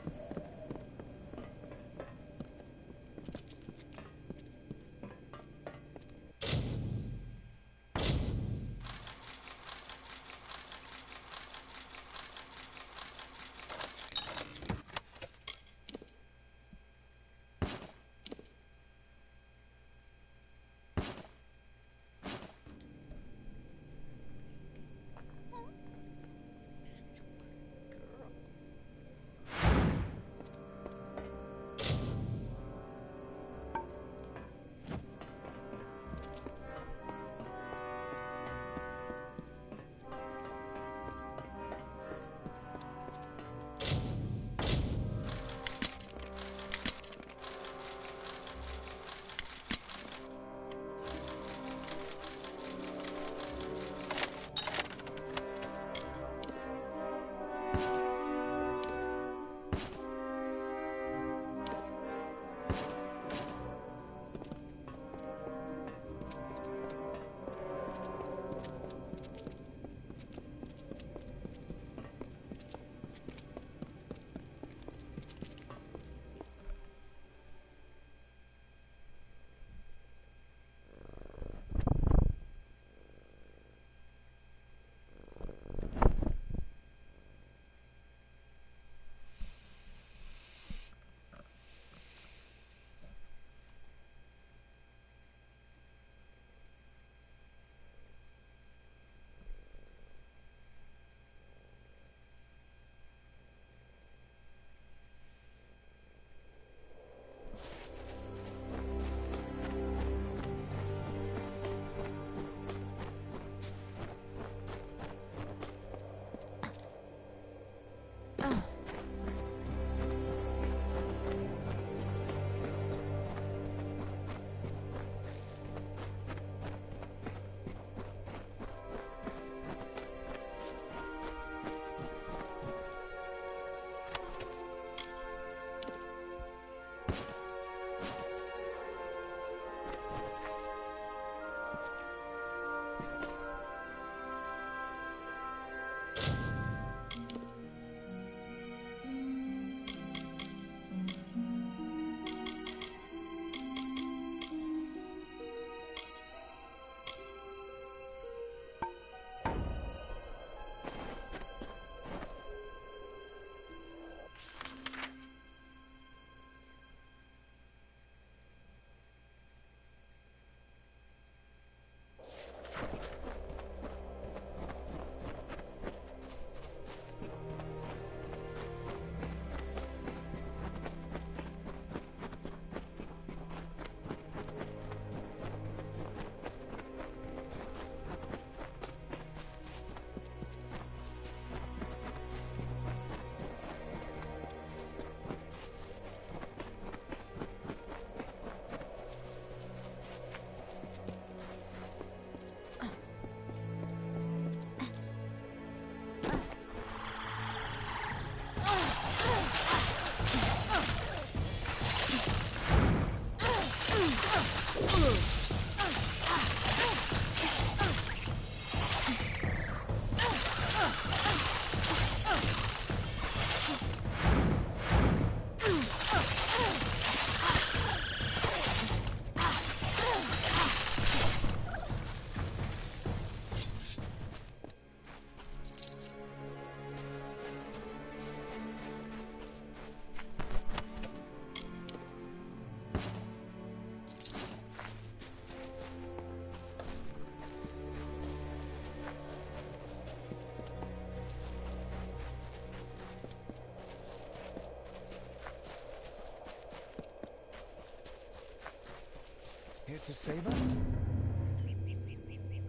to save her?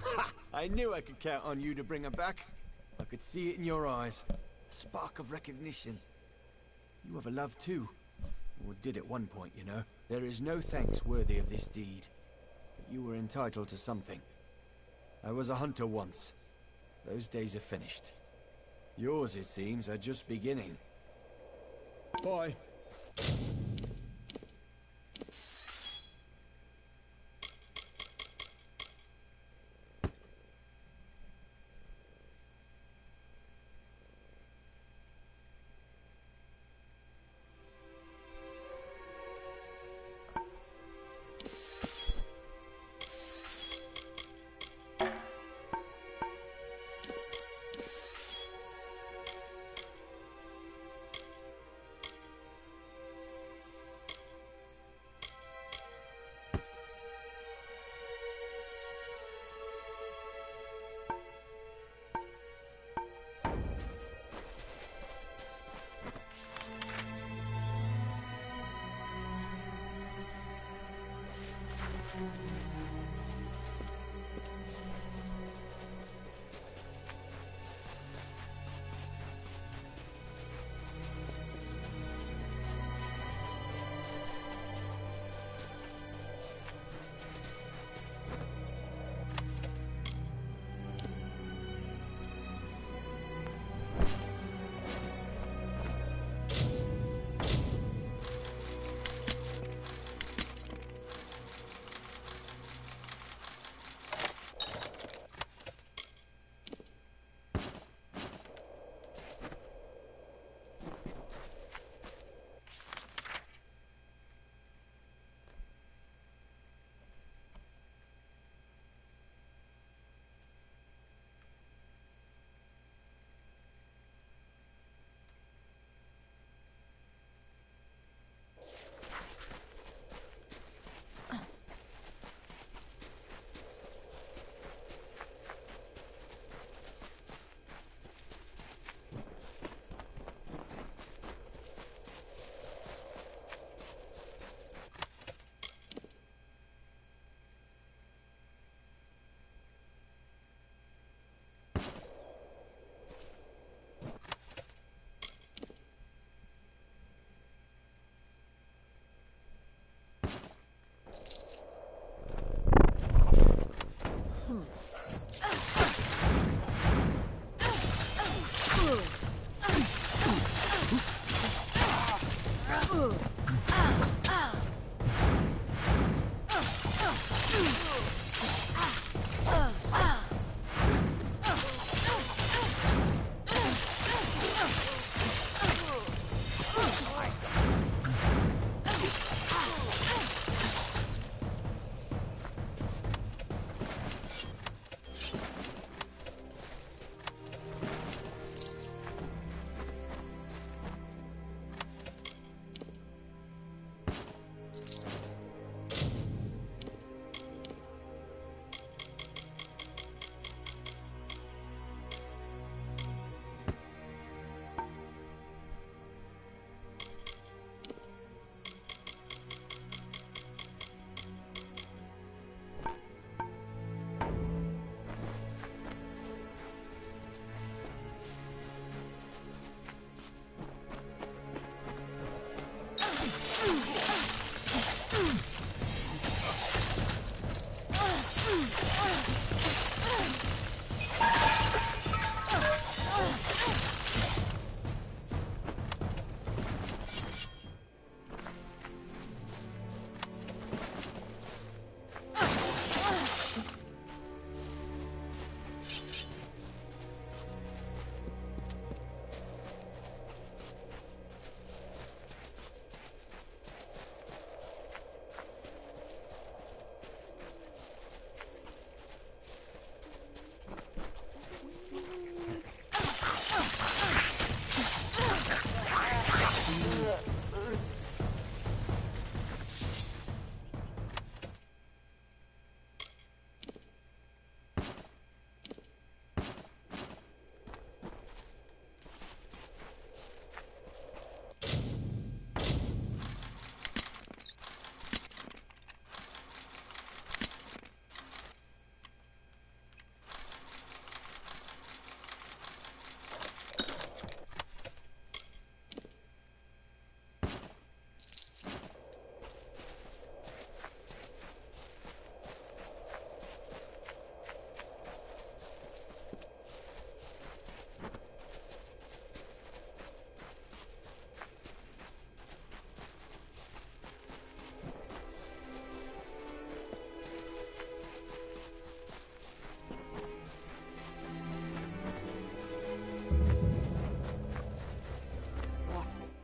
Ha! I knew I could count on you to bring her back. I could see it in your eyes. A spark of recognition. You have a love too. Or did at one point, you know. There is no thanks worthy of this deed. But you were entitled to something. I was a hunter once. Those days are finished. Yours, it seems, are just beginning. Bye.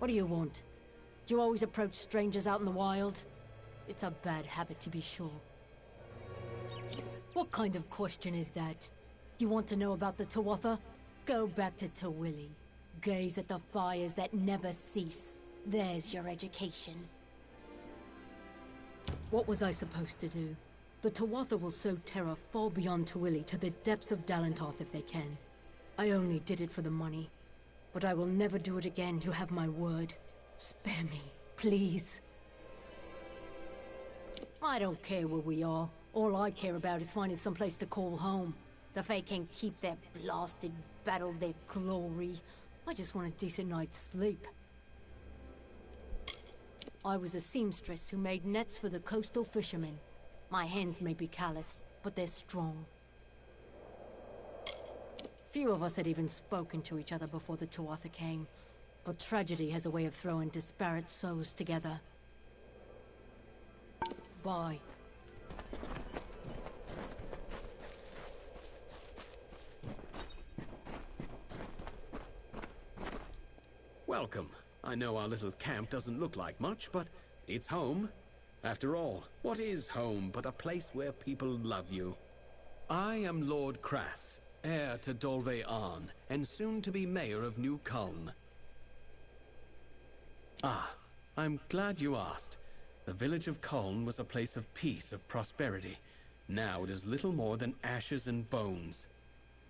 What do you want? Do you always approach strangers out in the wild? It's a bad habit, to be sure. What kind of question is that? You want to know about the Tuatha? Go back to Tawili. Gaze at the fires that never cease. There's your education. What was I supposed to do? The Tuatha will sow terror far beyond Tawili to the depths of Dalantoth if they can. I only did it for the money. But I will never do it again, you have my word. Spare me, please. I don't care where we are. All I care about is finding some place to call home. So if they can keep their blasted battle their glory, I just want a decent night's sleep. I was a seamstress who made nets for the coastal fishermen. My hands may be callous, but they're strong. Few of us had even spoken to each other before the Tuatha came, but tragedy has a way of throwing disparate souls together. Bye. Welcome. I know our little camp doesn't look like much, but it's home. After all, what is home but a place where people love you? I am Lord Crass, heir to Dolve Arn, and soon to be mayor of New Culm. Ah, I'm glad you asked. The village of Culm was a place of peace, of prosperity. Now it is little more than ashes and bones.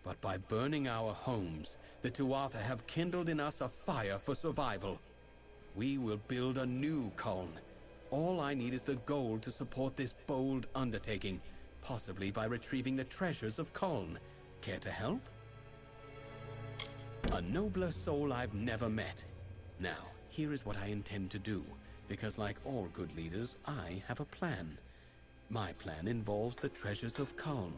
But by burning our homes, the Tuatha have kindled in us a fire for survival. We will build a new Culm. All I need is the gold to support this bold undertaking, possibly by retrieving the treasures of Culm. Care to help? A nobler soul I've never met. Now, here is what I intend to do, because like all good leaders, I have a plan. My plan involves the treasures of Culm.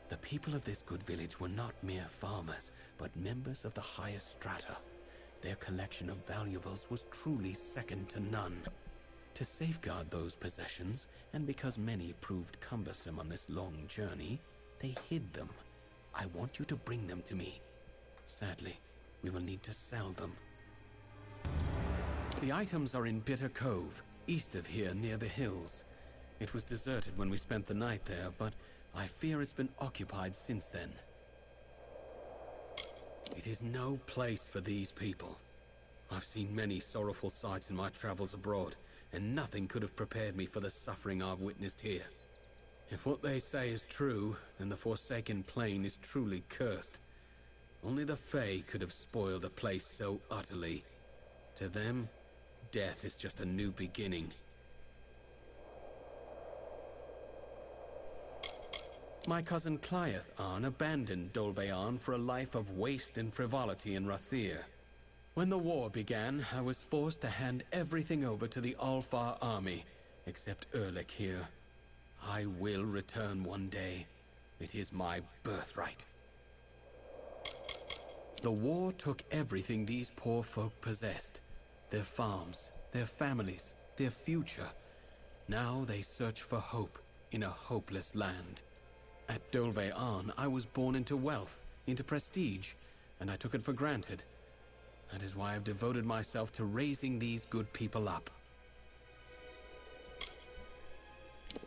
The people of this good village were not mere farmers, but members of the highest strata. Their collection of valuables was truly second to none. To safeguard those possessions, and because many proved cumbersome on this long journey, they hid them. I want you to bring them to me. Sadly, we will need to sell them. The items are in Bitter Cove, east of here near the hills. It was deserted when we spent the night there, but I fear it's been occupied since then. It is no place for these people. I've seen many sorrowful sights in my travels abroad, and nothing could have prepared me for the suffering I've witnessed here. If what they say is true, then the Forsaken Plain is truly cursed. Only the Fae could have spoiled a place so utterly. To them, death is just a new beginning. My cousin Cliath Arn abandoned Dolve Arn for a life of waste and frivolity in Rathir. When the war began, I was forced to hand everything over to the Alfar army, except Erlich here. I will return one day. It is my birthright. The war took everything these poor folk possessed. Their farms, their families, their future. Now they search for hope in a hopeless land. At Dolve Arn, I was born into wealth, into prestige, and I took it for granted. That is why I've devoted myself to raising these good people up.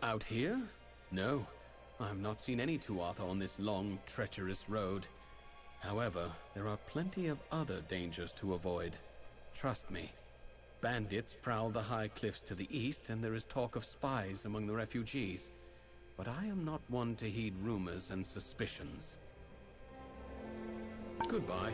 Out here? No. I've not seen any Tuatha on this long, treacherous road. However, there are plenty of other dangers to avoid. Trust me. Bandits prowl the high cliffs to the east, and there is talk of spies among the refugees. But I am not one to heed rumors and suspicions. Goodbye.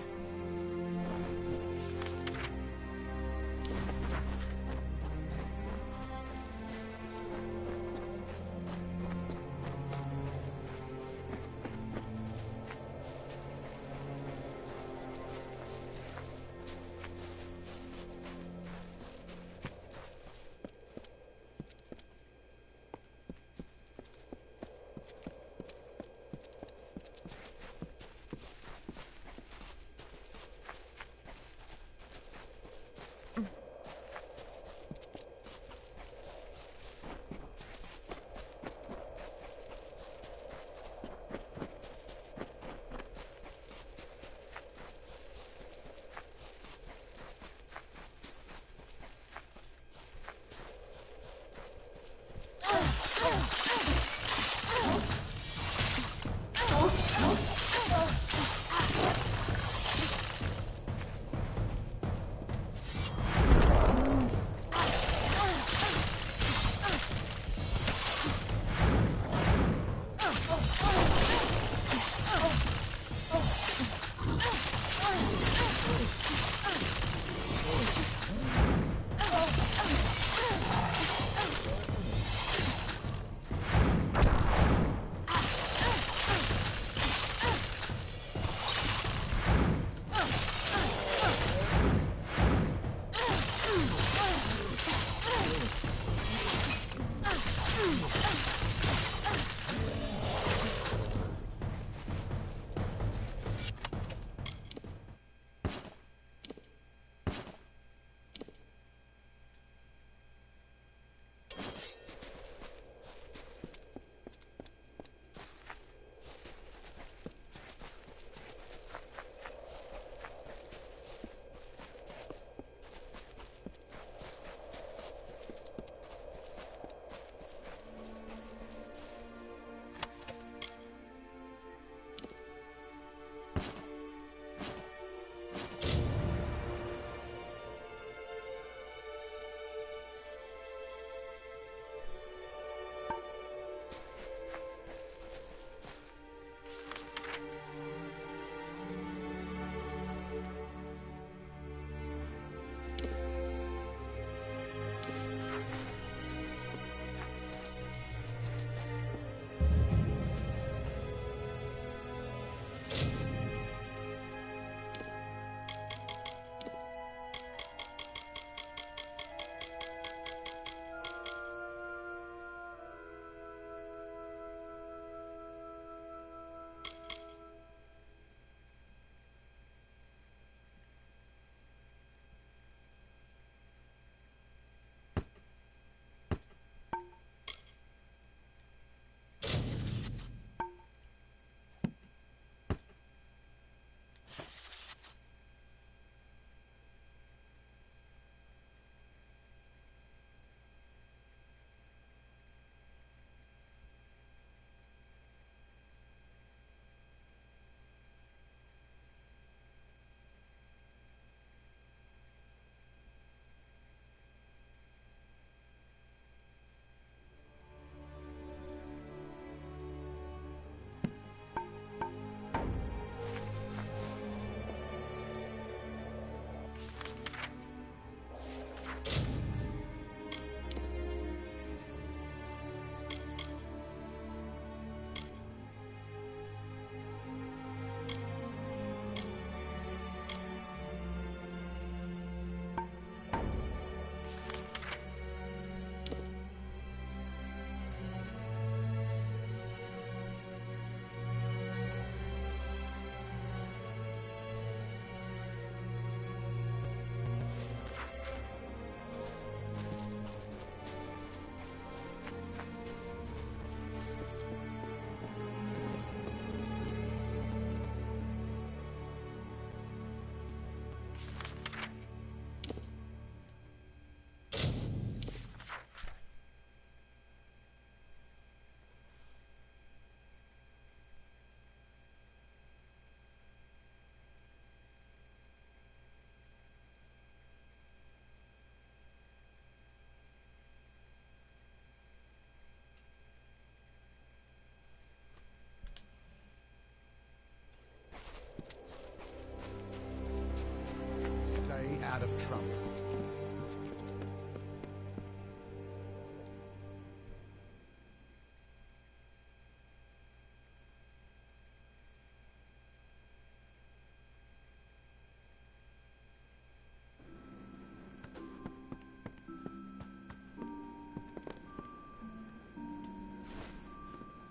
out of trouble.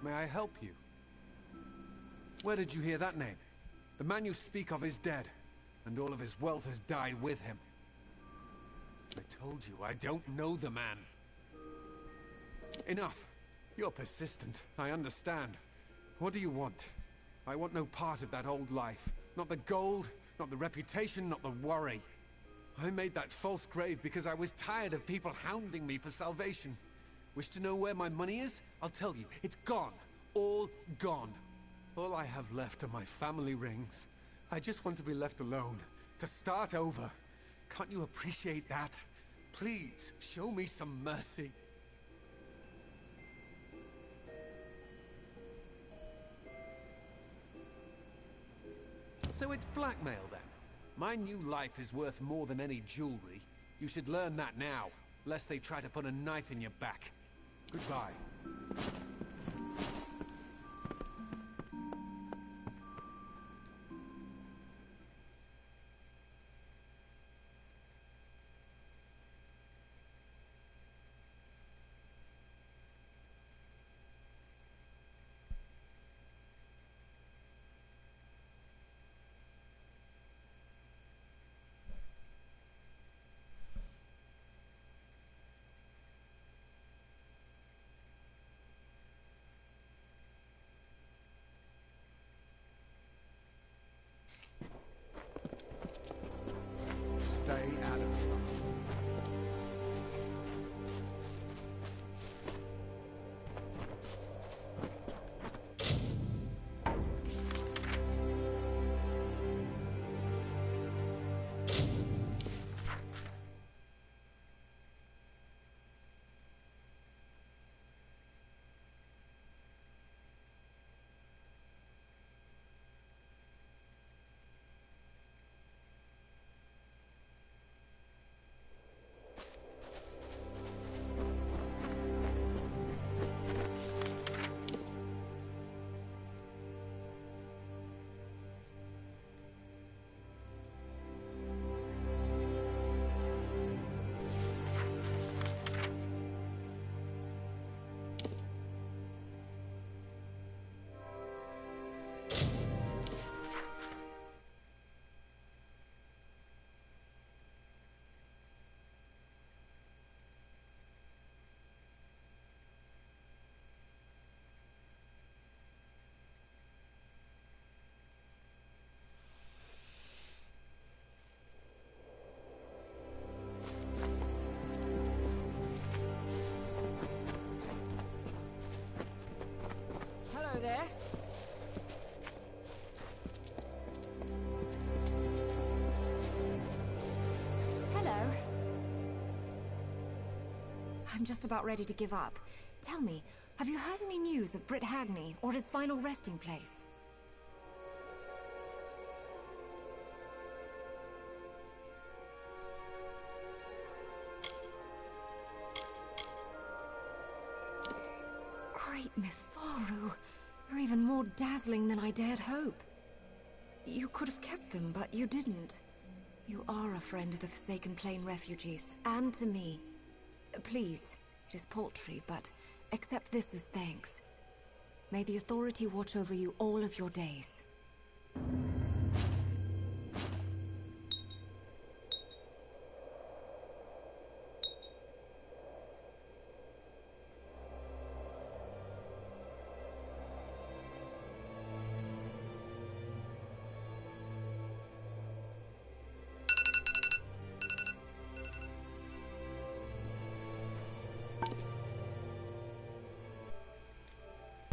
May I help you? Where did you hear that name? The man you speak of is dead, and all of his wealth has died with him. I told you, I don't know the man. Enough. You're persistent, I understand. What do you want? I want no part of that old life. Not the gold, not the reputation, not the worry. I made that false grave because I was tired of people hounding me for salvation. Wish to know where my money is? I'll tell you, it's gone. All gone. All I have left are my family rings. I just want to be left alone, to start over. Can't you appreciate that? Please, show me some mercy. So it's blackmail then? My new life is worth more than any jewelry. You should learn that now, lest they try to put a knife in your back. Goodbye. Stay out of trouble. Hello there. Hello. I'm just about ready to give up. Tell me, have you heard any news of Britt Hagney or his final resting place? Great Mitharu! You're even more dazzling than I dared hope. You could have kept them, but you didn't. You are a friend of the Forsaken Plain refugees, and to me. Please, it is paltry, but accept this as thanks. May the Authority watch over you all of your days.